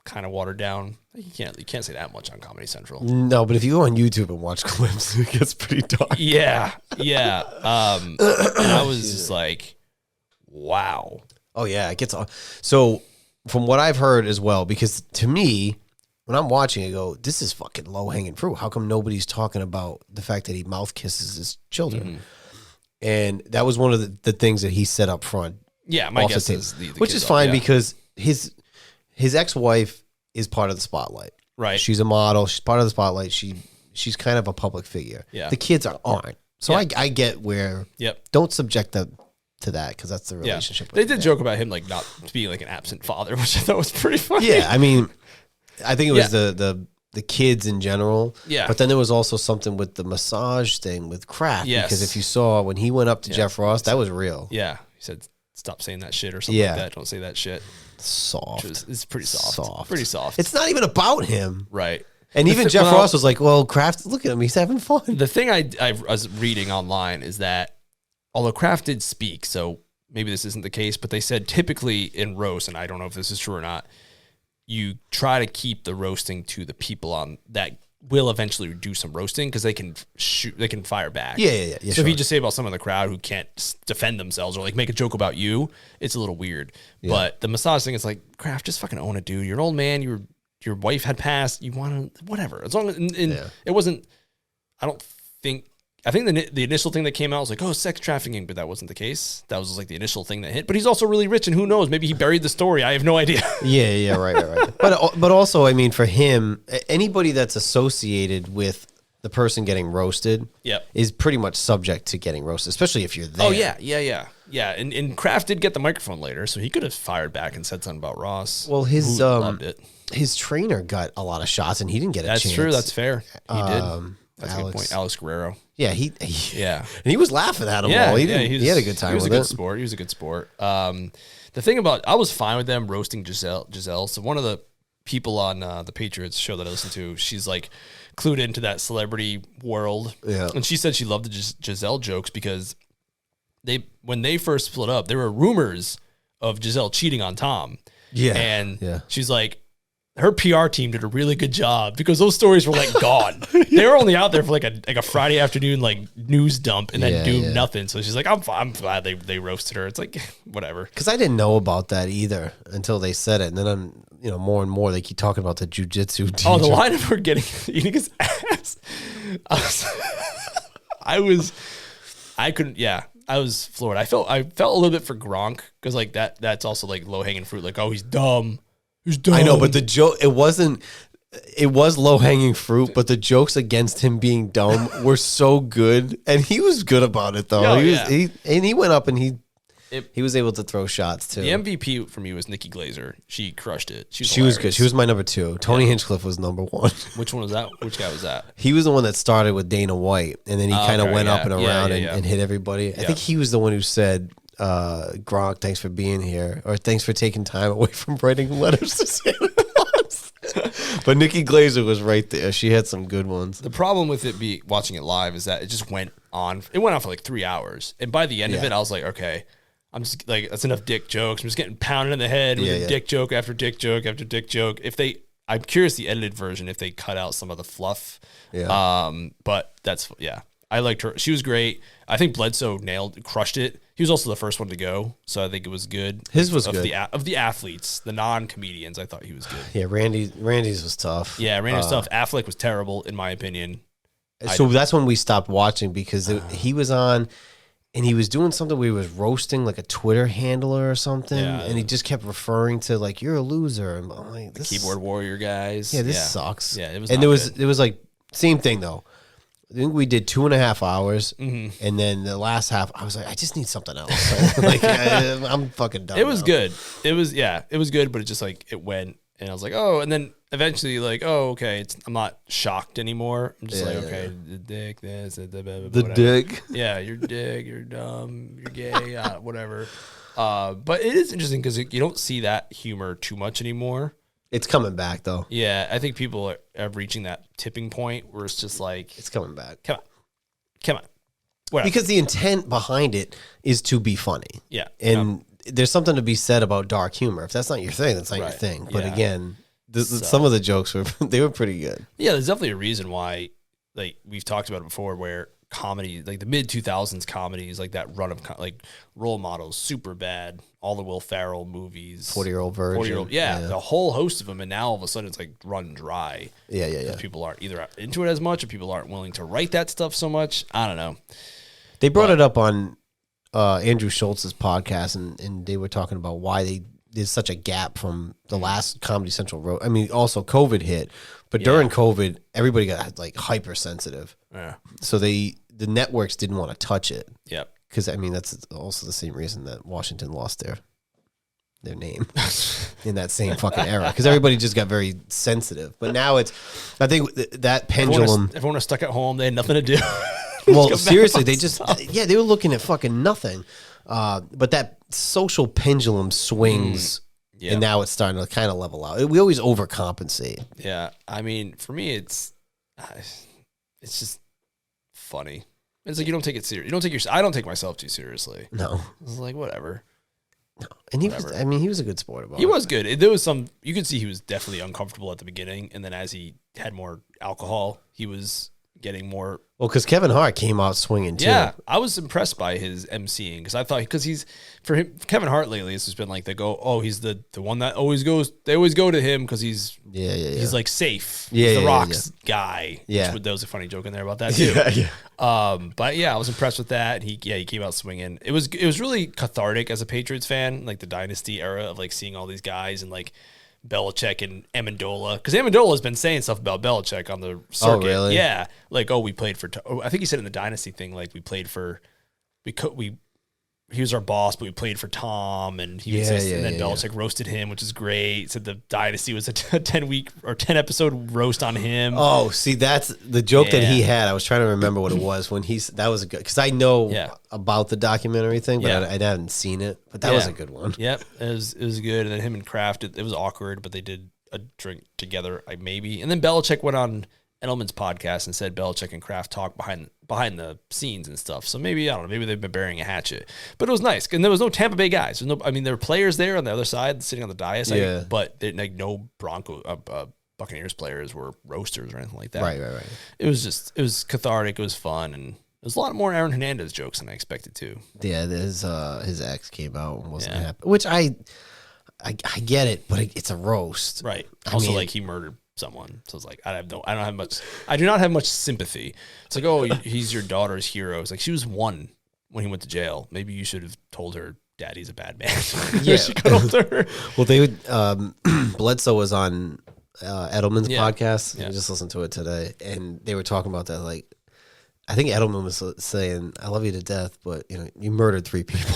kind of watered down. You can't say that much on Comedy Central. No, but if you go on YouTube and watch clips, it gets pretty dark. Yeah. And I was just like, wow. Oh yeah, it gets so. From what I've heard as well, because to me, when I'm watching, I go, this is fucking low-hanging fruit. How come nobody's talking about the fact that he mouth kisses his children? Mm-hmm. And that was one of the things that he said up front. Yeah, my guess is the which is fine because his ex-wife is part of the spotlight. Right. She's a model. She's part of the spotlight. She's kind of a public figure. Yeah. The kids aren't. So I get where don't subject them to that because that's the relationship. They did joke about him like not being like an absent father, which I thought was pretty funny. Yeah, I mean, I think it was the kids in general. Yeah, but then there was also something with the massage thing with Kraft. Yes. Because if you saw when he went up to Jeff Ross, that was real. Yeah, he said, "Stop saying that shit" or something like that. Don't say that shit. Soft. It's pretty soft. Pretty soft. It's not even about him, right? And even Jeff Ross was like, "Well, Kraft, look at him; he's having fun." The thing I was reading online is that although Kraft did speak, so maybe this isn't the case, but they said typically in roast, and I don't know if this is true or not, you try to keep the roasting to the people on that will eventually do some roasting because they can fire back. Yeah. So if you just say about someone in the crowd who can't defend themselves or like make a joke about you, it's a little weird. Yeah. But the massage thing is like, Kraft, just fucking own it, dude. You're an old man. Your wife had passed. You want to whatever. As long as it wasn't. I think the initial thing that came out was like, oh, sex trafficking, but that wasn't the case. That was just like the initial thing that hit. But he's also really rich, and who knows? Maybe he buried the story. I have no idea. Yeah, right. But also, I mean, for him, anybody that's associated with the person getting roasted is pretty much subject to getting roasted, especially if you're there. Oh, yeah. And Kraft did get the microphone later, so he could have fired back and said something about Ross. Well, his trainer got a lot of shots, and he didn't get a chance. That's true. That's fair. He did. That's a good point. Alex Guerrero. Yeah, and he was laughing at him all. He had a good time with it. He was a good sport. The thing about, I was fine with them roasting Giselle. So one of the people on the Patriots show that I listen to, she's like clued into that celebrity world. Yeah. And she said she loved the Giselle jokes because when they first split up, there were rumors of Giselle cheating on Tom. Yeah. And she's like, her PR team did a really good job because those stories were like gone. They were only out there for like a Friday afternoon like news dump and then nothing. So she's like, I'm glad they roasted her. It's like whatever. Because I didn't know about that either until they said it, and then more and more they keep talking about the jujitsu teacher. Oh, the line of her eating his ass. I was floored. I felt a little bit for Gronk because like that's also like low hanging fruit. Like, oh, he's dumb. He's dumb. I know, but the joke, it was low hanging fruit, but the jokes against him being dumb were so good, and he was good about it though. He went up and he was able to throw shots too. The MVP for me was Nikki Glaser. She crushed it. She was good. She was my number 2. Tony Hinchcliffe was number 1. Which one was that? Which guy was that? He was the one that started with Dana White, and then he kind of went up and around and hit everybody. I think he was the one who said, Gronk, thanks for being here, or thanks for taking time away from writing letters to Santa Claus. But Nikki Glaser was right there. She had some good ones. The problem with it watching it live is that it just went on. It went on for like 3 hours, and by the end of it, I was like, okay, I'm just like, that's enough dick jokes. I'm just getting pounded in the head with a dick joke after dick joke after dick joke. I'm curious the edited version if they cut out some of the fluff. Yeah. But I liked her. She was great. I think Bledsoe crushed it. He was also the first one to go, so I think it was good. His was good. Of the athletes, the non-comedians, I thought he was good. Yeah, Randy's was tough. Yeah, Randy's tough. Affleck was terrible, in my opinion. So that's when we stopped watching because he was on, and he was doing something where he was roasting like a Twitter handler or something, and he just kept referring to like, you're a loser. And I'm like, the keyboard warrior guys. Yeah, this sucks. Yeah, it was. And it was like same thing though. I think we did 2.5 hours, and then the last half, I was like, I just need something else. Like, I'm fucking done. It was good. It was good, but it just like it went, and I was like, oh, and then eventually, like, oh, okay, I'm not shocked anymore. I'm just okay, the dick, this, the dick. Yeah, you're dick, you're dumb, you're gay, whatever. But it is interesting because you don't see that humor too much anymore. It's coming back, though. Yeah, I think people are reaching that tipping point where it's just like... It's coming back. Come on. Whatever. Because the intent behind it is to be funny. Yeah. And there's something to be said about dark humor. If that's not your thing, that's not your thing. But again, some of the jokes were pretty good. Yeah, there's definitely a reason why, like, we've talked about it before, where comedy, like the mid-2000s comedies, like that run of, like, Role Models, Superbad, all the Will Ferrell movies. 40-Year-Old Virgin. The whole host of them, and now all of a sudden it's like run dry. Yeah. People aren't either into it as much, or people aren't willing to write that stuff so much. I don't know. They brought it up on Andrew Schultz's podcast, and they were talking about why there's such a gap from the last Comedy Central wrote. I mean, also COVID hit, but during COVID, everybody got like hypersensitive. Yeah. So the networks didn't want to touch it. Yep. Because, I mean, that's also the same reason that Washington lost their name in that same fucking era. Because everybody just got very sensitive. But now I think that pendulum. Everyone was stuck at home. They had nothing to do. Well, seriously, they were looking at fucking nothing. But that social pendulum swings, and now it's starting to kind of level out. We always overcompensate. Yeah. I mean, for me, it's just funny. It's like you don't take it serious. I don't take myself too seriously. No. It's like whatever. No. And he was a good sport about it. He was good. There was you could see he was definitely uncomfortable at the beginning, and then as he had more alcohol, he was getting more. Well, because Kevin Hart came out swinging too. Yeah, I was impressed by his emceeing because I thought Kevin Hart lately has just been like he's the one that always goes. They always go to him because he's he's like safe. He's the Rock's guy. Yeah, there was a funny joke in there about that too. But I was impressed with that. He came out swinging. It was really cathartic as a Patriots fan, like the dynasty era of like seeing all these guys and like Belichick and Amendola, because Amendola has been saying stuff about Belichick on the circuit. Oh, really? Yeah, like we played for. I think he said in the dynasty thing, like we played for. He was our boss, but we played for Tom, and and then Belichick roasted him, which is great. Said the dynasty was a 10-week or 10-episode roast on him. Oh, see, that's the joke that he had. I was trying to remember what it was when that was a good, because I know about the documentary thing, but I hadn't seen it. But that was a good one. Yep, it was good. And then him and Kraft, it was awkward, but they did a drink together, maybe. And then Belichick went on Edelman's podcast and said Belichick and Kraft talk behind the scenes and stuff. So maybe, I don't know, maybe they've been burying a hatchet. But it was nice. And there was no Tampa Bay guys. There were players there on the other side sitting on the dais, but no Buccaneers players were roasters or anything like that. Right. It was cathartic. It was fun. And there's a lot more Aaron Hernandez jokes than I expected too. Yeah, his ex came out and wasn't happy, which I get it, but it's a roast. Right. Also, like, he murdered someone. So it's like, I do not have much sympathy. It's like, oh, he's your daughter's hero. It's like, she was one when he went to jail. Maybe you should have told her daddy's a bad man. Yeah. She could have told her. Well, they would, Bledsoe was on Edelman's podcast. Yeah. I just listened to it today, and they were talking about that. Like, I think Edelman was saying, I love you to death, but you murdered 3 people.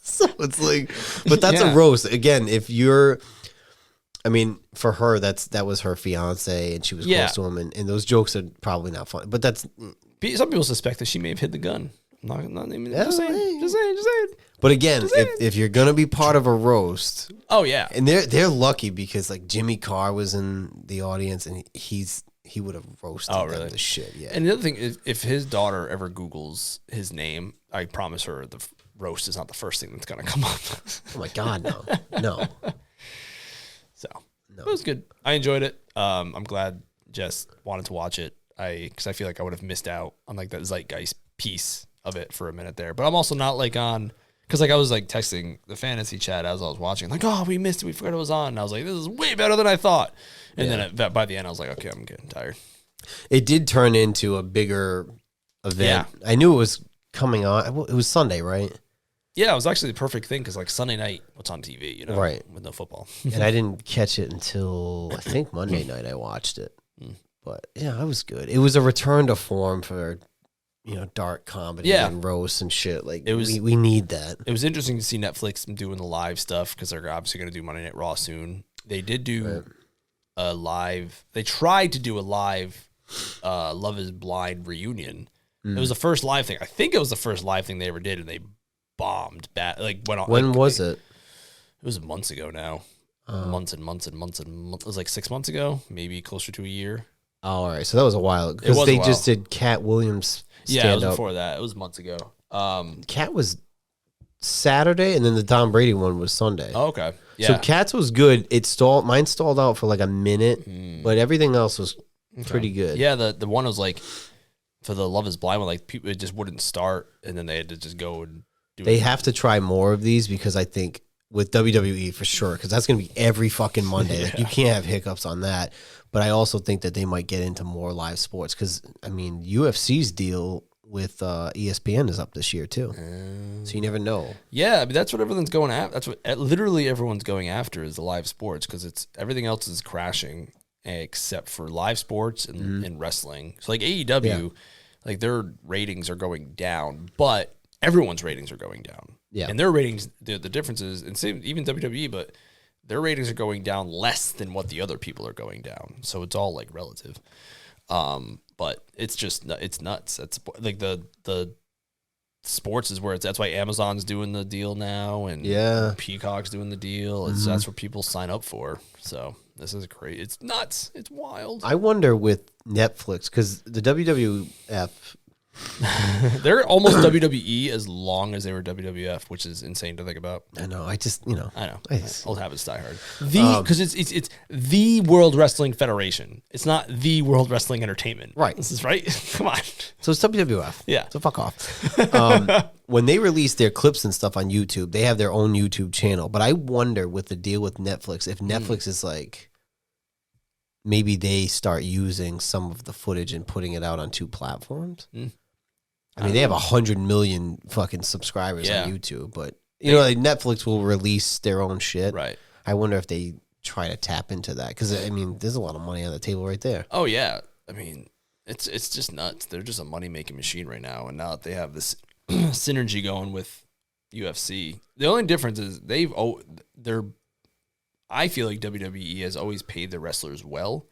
So it's like, but that's a roast. Again, if you're, for her, that was her fiance, and she was close to him, and those jokes are probably not funny. But that's, some people suspect that she may have hid the gun. Not even, just saying. But again, if you're gonna be part of a roast, oh yeah, and they're lucky because like Jimmy Carr was in the audience, and he would have roasted them to shit. Yeah. And the other thing is, if his daughter ever Googles his name, I promise her the roast is not the first thing that's gonna come up. Oh my God, no. So it was good. I enjoyed it. I'm glad Jess wanted to watch it. Because I feel like I would have missed out on like that zeitgeist piece of it for a minute there. But I'm also not like on, because like I was like texting the fantasy chat as I was watching, like, oh, we missed it, we forgot it was on. And I was like, this is way better than I thought. And then by the end, I was like, okay, I'm getting tired. It did turn into a bigger event. Yeah. I knew it was coming on. It was Sunday, right? Yeah, it was actually the perfect thing because like Sunday night, what's on TV, right, with no football. And I didn't catch it until I think Monday night. I watched it, but yeah, it was good. It was a return to form for dark comedy and roasts and shit. Like we need that. It was interesting to see Netflix doing the live stuff because they're obviously going to do Monday Night Raw soon. They did do a live. They tried to do a live Love Is Blind reunion. It was the first live thing. I think it was the first live thing they ever did, and they bombed bad. Like went on. When was it? It was months ago now. Months and months. It was like 6 months ago, maybe closer to a year. Oh, all right. So that was a while because they just did Cat Williams. Yeah, it was before that. It was months ago. Cat was Saturday, and then the Tom Brady one was Sunday. Oh, okay. Yeah. So Cat's was good. Mine stalled out for like a minute, but everything else was pretty good. Yeah, the one was like for the Love Is Blind one, like people it just wouldn't start, and then they had to just go and do it. They have to try more of these because I think with WWE for sure, because that's going to be every fucking Monday. Like, you can't have hiccups on that. But I also think that they might get into more live sports because, UFC's deal with ESPN is up this year too. So you never know. Yeah, that's what everyone's going after. That's what literally everyone's going after is the live sports because it's everything else is crashing except for live sports and wrestling. So like AEW, like their ratings are going down, but everyone's ratings are going down. Yeah, and their ratings, the difference is, and same even WWE, but their ratings are going down less than what the other people are going down. So it's all like relative. But it's just, it's nuts. That's like the sports is where that's why Amazon's doing the deal now and Peacock's doing the deal. That's what people sign up for. So this is great. It's nuts. It's wild. I wonder with Netflix, because the WWF, they're almost WWE as long as they were WWF, which is insane to think about. I know. I know. Old habits die hard. Because it's the World Wrestling Federation. It's not the World Wrestling Entertainment. Right. This is right. Come on. So it's WWF. Yeah. So fuck off. When they release their clips and stuff on YouTube, they have their own YouTube channel. But I wonder with the deal with Netflix, if Netflix is like, maybe they start using some of the footage and putting it out on 2 platforms. They have 100 million fucking subscribers on YouTube, but like Netflix will release their own shit. Right. I wonder if they try to tap into that because there's a lot of money on the table right there. Oh yeah, it's just nuts. They're just a money making machine right now, and now that they have this synergy going with UFC, the only difference is I feel like WWE has always paid the wrestlers well.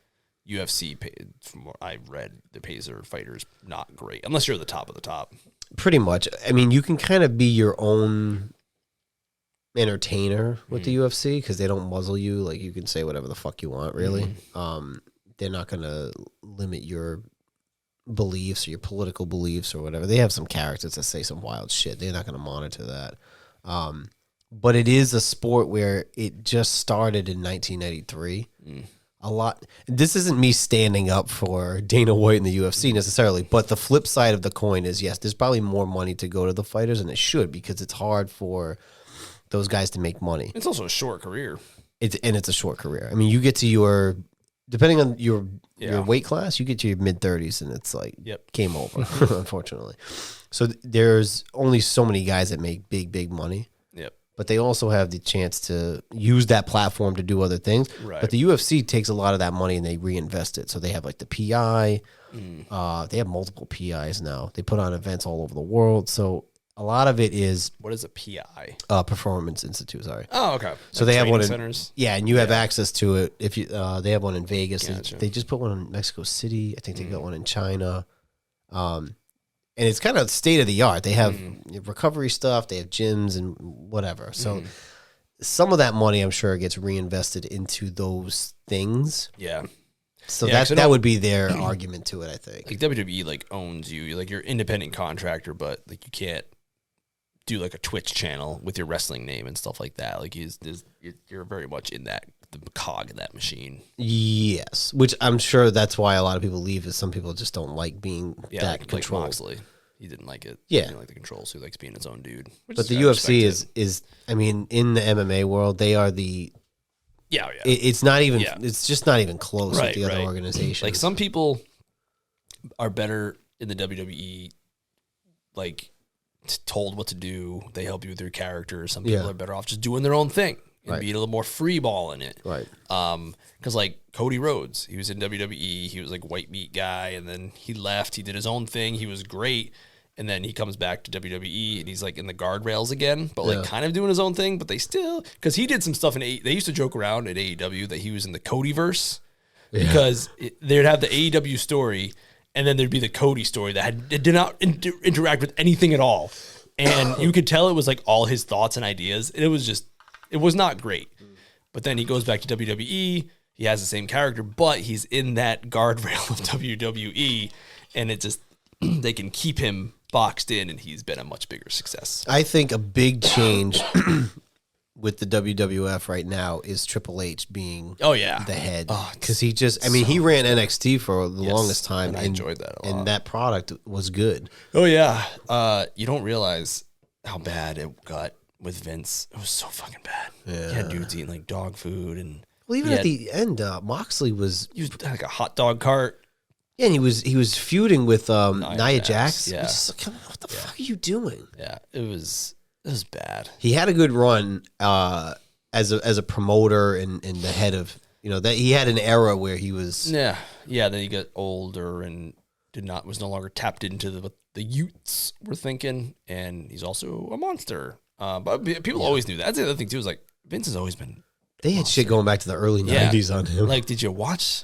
UFC, from what I've read, the pays their fighters not great, unless you're the top of the top. Pretty much. You can kind of be your own entertainer with the UFC because they don't muzzle you. Like, you can say whatever the fuck you want, really. they're not going to limit your beliefs or your political beliefs or whatever. They have some characters that say some wild shit. They're not going to monitor that. But it is a sport where it just started in 1993. A lot. This isn't me standing up for Dana White and the UFC necessarily, but the flip side of the coin is, yes, there's probably more money to go to the fighters, and it should, because it's hard for those guys to make money. It's also a short career. It's a short career. I mean, you get to your, depending on your weight class, you get to your mid-30s, and it's like game over, unfortunately. So there's only so many guys that make big money. But they also have the chance to use that platform to do other things. Right. But the UFC takes a lot of that money and they reinvest it. So they have like the PI. They have multiple PIs now. They put on events all over the world. So a lot of it is... What is a PI? Performance Institute, sorry. Oh, okay. So they have one in... Centers? Yeah, and you have access to it. If you, they have one in Vegas. Gotcha. They just put one in Mexico City. I think they got one in China. And it's kind of state of the art. They have recovery stuff. They have gyms and whatever. So some of that money, I'm sure, gets reinvested into those things. Yeah. So that would be their argument to it, I think. Like WWE like owns you. You're like you're independent contractor, but like you can't do like a Twitch channel with your wrestling name and stuff like that. Like you're very much in that the cog in that machine. Yes, which I'm sure that's why a lot of people leave. Is some people just don't like being that controlled. Moxley. He didn't like it. Yeah, he didn't like the control, so he likes being his own dude. But the UFC is I mean, in the MMA world, they are the It's not even. It's just not even close with the other organizations. Like some people are better in the WWE, like told what to do. They help you with your character. Some people are better off just doing their own thing and being a little more free ball in it. Right. Because like Cody Rhodes, he was in WWE. He was like white meat guy, and then he left. He did his own thing. He was great. And then he comes back to WWE, and he's like in the guardrails again, but like kind of doing his own thing. But they still, because he did some stuff in they used to joke around at AEW that he was in the Codyverse, because they'd have the AEW story, and then there'd be the Cody story that did not interact with anything at all, and you could tell it was like all his thoughts and ideas. And it was not great. But then he goes back to WWE. He has the same character, but he's in that guardrail of WWE, and it just they can keep him boxed in, and he's been a much bigger success. I think a big change with the WWF right now is Triple H being the head. Because he just, he ran NXT for the longest time. And I enjoyed that a lot. And that product was good. Oh, yeah. You don't realize how bad it got with Vince. It was so fucking bad. Yeah. He had dudes eating like dog food. And well, even at the end, Moxley was... He was like a hot dog cart. Yeah, and he was feuding with Nia Jax. Yeah. Just like, what the fuck are you doing? Yeah, it was bad. He had a good run as a promoter and the head of, that he had an era where he was... Yeah, then he got older and was no longer tapped into what the youths were thinking, and he's also a monster. But people always knew that. That's the other thing, too, is like, Vince has always been... They had shit going back to the early 90s on him. Like, did you watch...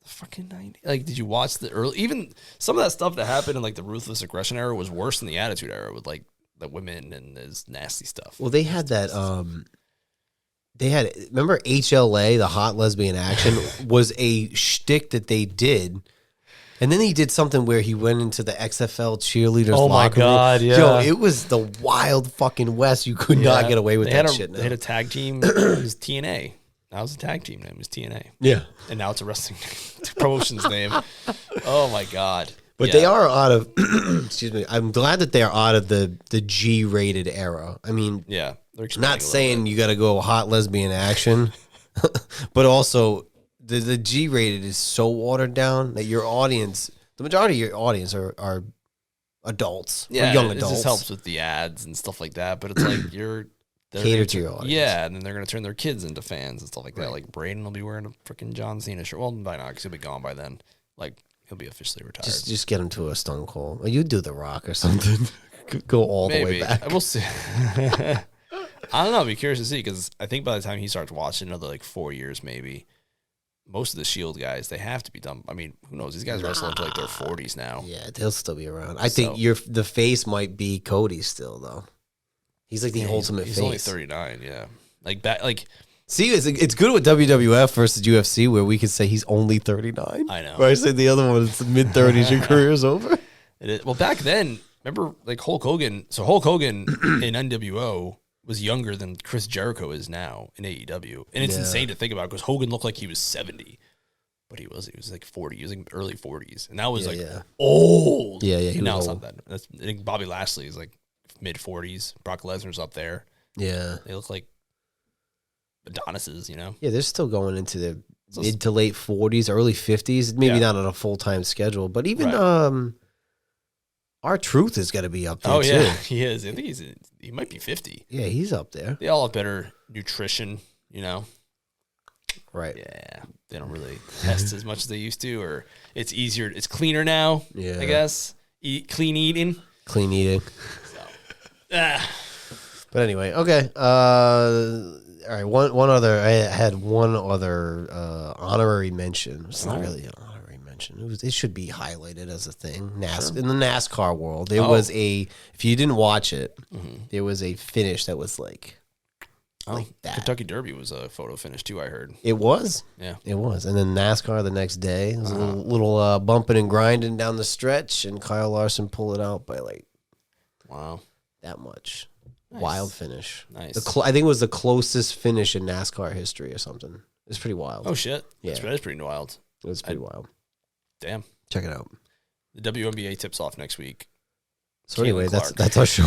Fucking 90. Like, did you watch the early? Even some of that stuff that happened in like the Ruthless Aggression era was worse than the Attitude era with like the women and this nasty stuff. Well, they had that. Remember HLA, the Hot Lesbian Action, was a shtick that they did, and then he did something where he went into the XFL cheerleaders. Oh my god! Room. Yeah, yo, it was the wild fucking West. You could not get away with that shit. Now. They had a tag team. It was TNA. That was a tag team name. It was TNA. Yeah. And now it's a wrestling promotions name. Oh, my God. But they are out of, excuse me, I'm glad that they're out of the G-rated era. I mean, they're not saying you got to go Hot Lesbian Action, but also the G-rated is so watered down that your audience, the majority of your audience are adults, or young adults. It just helps with the ads and stuff like that, but it's like you're... Cater to your audience. Yeah, and then they're going to turn their kids into fans and stuff like that. Like, Braden will be wearing a freaking John Cena shirt. Well, by now, because he'll be gone by then. Like, he'll be officially retired. Just get him to a Stone Cold. Or you do The Rock or something. Go all the way back. We'll see. I don't know. I'll be curious to see, because I think by the time he starts watching another, like, 4 years maybe, most of the Shield guys, they have to be done. I mean, who knows? These guys wrestle into, like, their 40s now. Yeah, they'll still be around. I think the face might be Cody still, though. He's like the ultimate face. He's only 39, yeah. Like See, it's good with WWF versus UFC where we could say he's only 39. I know. Where I say the other one is mid-30s, your career's over. It is. Well, back then, remember like Hulk Hogan? So Hulk Hogan in NWO was younger than Chris Jericho is now in AEW. And it's insane to think about because Hogan looked like he was 70. But he was like 40. He was like early 40s. And that was old. Yeah, And now it's old. not that. I think Bobby Lashley is like mid 40s. Brock Lesnar's up there. Yeah. They look like Adonises, you know? Yeah, they're still going into the mid to late 40s, early 50s. Maybe not on a full-time schedule. But even R-Truth is got to be up there, too. He is. I think he might be 50. Yeah, he's up there. They all have better nutrition, you know? Right. Yeah, they don't really test as much as they used to, or it's easier. It's cleaner now, I guess. Clean eating. Clean eating. So, But anyway, okay. All right, one other. I had one other honorary mention. It's not really an honorary mention. It should be highlighted as a thing. In the NASCAR world, there was if you didn't watch it, there was a finish that was like that. Kentucky Derby was a photo finish too, I heard. It was. Yeah. It was. And then NASCAR the next day, it was a little bumping and grinding down the stretch, and Kyle Larson pulled it out by like that much. Nice. Wild finish. Nice. I think it was the closest finish in NASCAR history or something. It's pretty wild. Oh, shit. Yeah. That is pretty wild. It was pretty wild. Damn. Check it out. The WNBA tips off next week. So anyway, that's our show.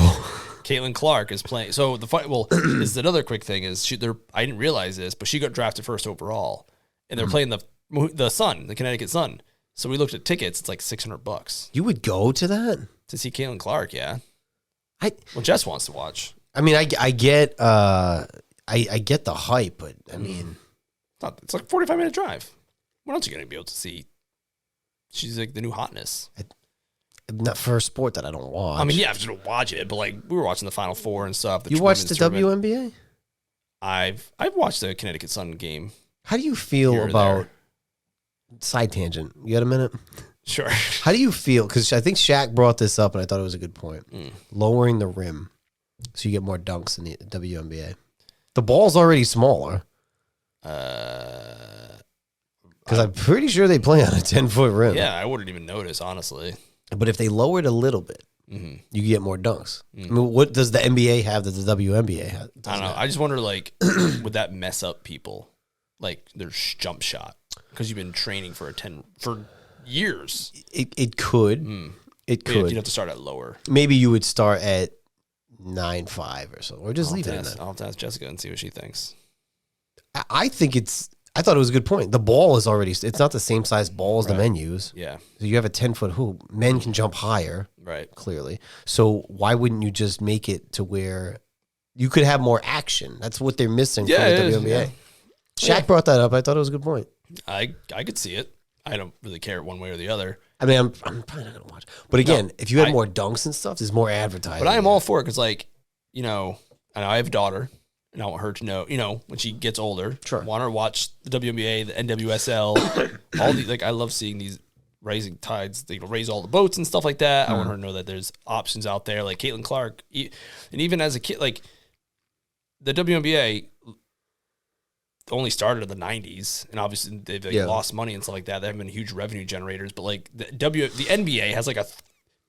Caitlin Clark is playing. So the fight. Well, is another quick thing is I didn't realize this, but she got drafted first overall, and they're playing the Sun, the Connecticut Sun. So we looked at tickets. It's like $600 You would go to that to see Caitlin Clark. Yeah. Well, Jess wants to watch. I mean, I get I get the hype, but I mean, It's like a 45-minute drive. What else are you gonna be able to see? She's like the new hotness. Not for a sport that I don't watch. I mean, yeah, I have to watch it, but like we were watching the Final Four and stuff. You watched the WNBA? I've watched the Connecticut Sun game. How do you feel about side tangent? You got a minute? Sure. How do you feel? Because I think Shaq brought this up, and I thought it was a good point. Lowering the rim so you get more dunks in the WNBA. The ball's already smaller. Because I'm pretty sure they play on a 10-foot rim. Yeah, I wouldn't even notice, honestly. But if they lower it a little bit, you get more dunks. I mean, what does the NBA have that the WNBA has? I don't know. I just wonder, like, would that mess up people? Like, their jump shot? Because you've been training for years. It could. It could. You'd have to start at lower. Maybe you would start at 9.5 or so, or just leave it at that. I'll have to ask Jessica and see what she thinks. I think I thought it was a good point. The ball is already, it's not the same size ball as the men use. Yeah. So you have a 10-foot hoop. Men can jump higher. Right. Clearly. So why wouldn't you just make it to where you could have more action? That's what they're missing from the WNBA. Yeah. Shaq brought that up. I thought it was a good point. I could see it. I don't really care one way or the other. I mean, I'm probably not going to watch. But again, if you had more dunks and stuff, there's more advertising. But I am all for it because, like, you know, I have a daughter, and I want her to know, you know, when she gets older, I want her to watch the WNBA, the NWSL, all the, like, I love seeing these rising tides. They raise all the boats and stuff like that. I want her to know that there's options out there, like Caitlin Clark. And even as a kid, like, the WNBA only started in the 90s, and obviously they've lost money and stuff like that. They haven't been huge revenue generators, but like the NBA has like a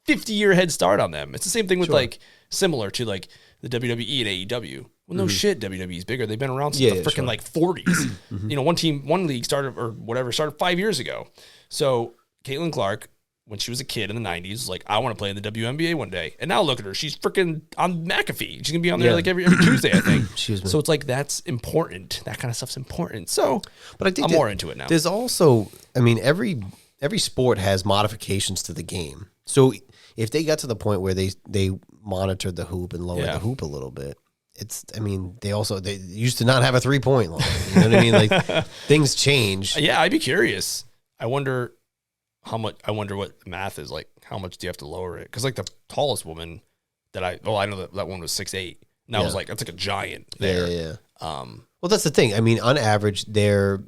50-year head start on them. It's the same thing with like similar to like the WWE and AEW. Well, no shit, WWE's bigger. They've been around since the freaking like 40s. You know, one league started or whatever started 5 years ago. So Caitlin Clark, when she was a kid in the 90s, was like, I want to play in the WNBA one day. And now look at her. She's freaking on McAfee. She's going to be on there like every Tuesday, I think. So it's like, that's important. That kind of stuff's important. So but I think I'm more into it now. There's also, I mean, every sport has modifications to the game. So if they got to the point where they monitored the hoop and lowered the hoop a little bit, they used to not have a 3-point line. You know what I mean? Like things change. Yeah, I'd be curious. I wonder what the math is like. How much do you have to lower it? Because like the tallest woman I know that one was 6'8". And I was like, that's like a giant there. Yeah. Well, that's the thing. I mean, on average, they're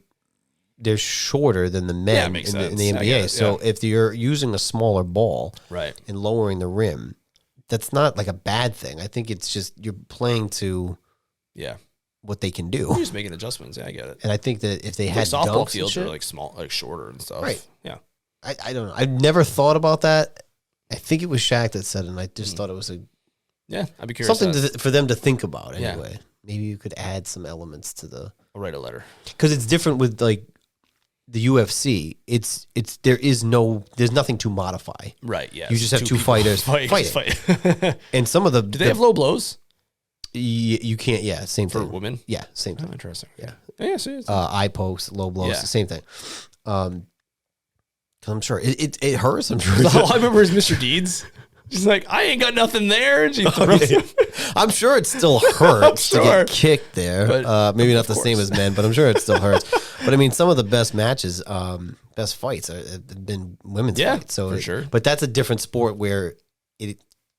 shorter than the men in the NBA. So if you're using a smaller ball and lowering the rim, that's not like a bad thing. I think it's just you're playing to what they can do. You're just making adjustments. Yeah, I get it. And I think that if they had softball dunks fields and are shit, like small, like shorter and stuff. Right. Yeah. I don't know. I've never thought about that. I think it was Shaq that said it, and I just thought it was I'd be curious. something for them to think about Yeah. anyway. Maybe you could add some elements to I'll write a letter. because it's different with like the UFC. There's nothing to modify. Right. Yeah. You just have two fighters fighting. And some of the Do they have low blows you can't. Yeah, same for thing. women? Yeah, same Oh, thing. interesting. Yeah. Yeah. See, Eye pokes, low blows, Yeah. same thing. 'Cause I'm sure it hurts. I'm sure. all I remember is Mr. Deeds. She's like, I ain't got nothing there. And she throws him. I'm sure it still hurts to sure. get kicked there. But, maybe not the course. same as men, but I'm sure it still hurts. But I mean, some of the best matches, best fights have been women's fights. So for sure. But that's a different sport where you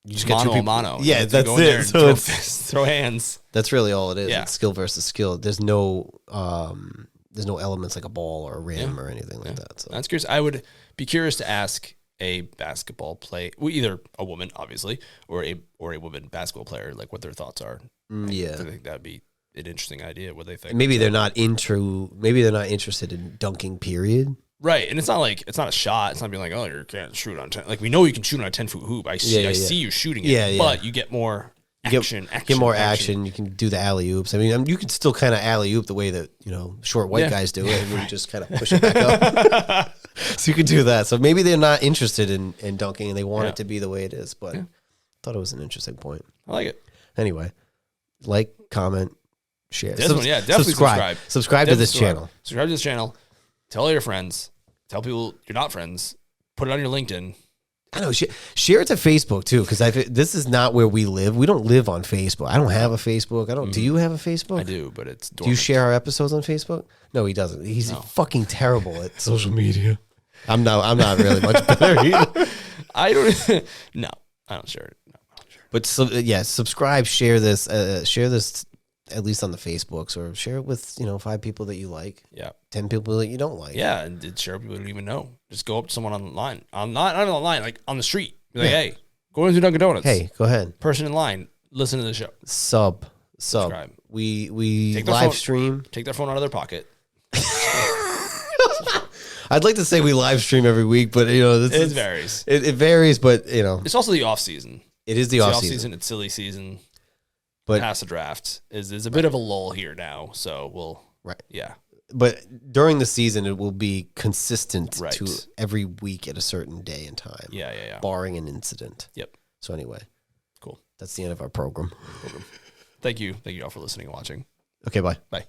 just get Mono two a people. mono. Yeah, You that's go in there it. and So throw it's, fists, throw hands. that's really all it is. Yeah. It's skill versus skill. There's no elements like a ball or a rim or anything like that. So That's curious. I would be curious to ask a basketball play, well, either a woman, obviously, or a woman basketball player, like what their thoughts are. yeah. I think that'd be an interesting idea. What they think. Maybe they're not interested in dunking. Period. Right, and it's not a shot. It's not being like, oh, you can't shoot on 10. Like we know you can shoot on a 10-foot hoop. I see you shooting it. Yeah, But you get more action. Get more action. You can do the alley oops. I mean, you can still kind of alley oop the way that short white guys do it, and you just kind of push it back up. So you can do that. So maybe they're not interested in dunking, and they want it to be the way it is. But I thought it was an interesting point. I like it. Anyway, like, comment, share. This one, definitely subscribe. Subscribe to this channel. Subscribe to this channel. Tell all your friends. Tell people you're not friends. Put it on your LinkedIn. I know. Share it to Facebook too, because this is not where we live. We don't live on Facebook. I don't have a Facebook. I don't. Do you have a Facebook? I do, but it's dormant. Do you share our episodes on Facebook? No, he doesn't. He's fucking terrible at social media. I'm not really much better either. I don't. No, I don't share it. No, I don't share it. But subscribe, share this at least on the Facebooks, or share it with 5 people that you like. Yeah, 10 people that you don't like. yeah, and share with people who don't even know. Just go up to someone online, not online, like on the street. Be like, hey, go into Dunkin' Donuts. Hey, go ahead. Person in line, listen to the show. Subscribe. We Take their live phone- stream. Take their phone out of their pocket. I'd like to say we live stream every week, but It varies. It varies, but It's also the off season. it is the off season. It's silly season. But Past the draft is a bit of a lull here now. So we'll yeah. But during the season, it will be consistent Right. to every week at a certain day and time. Yeah. Barring an incident. Yep. So anyway, Cool. that's the end of our program. Thank you all for listening and watching. Okay, bye. Bye.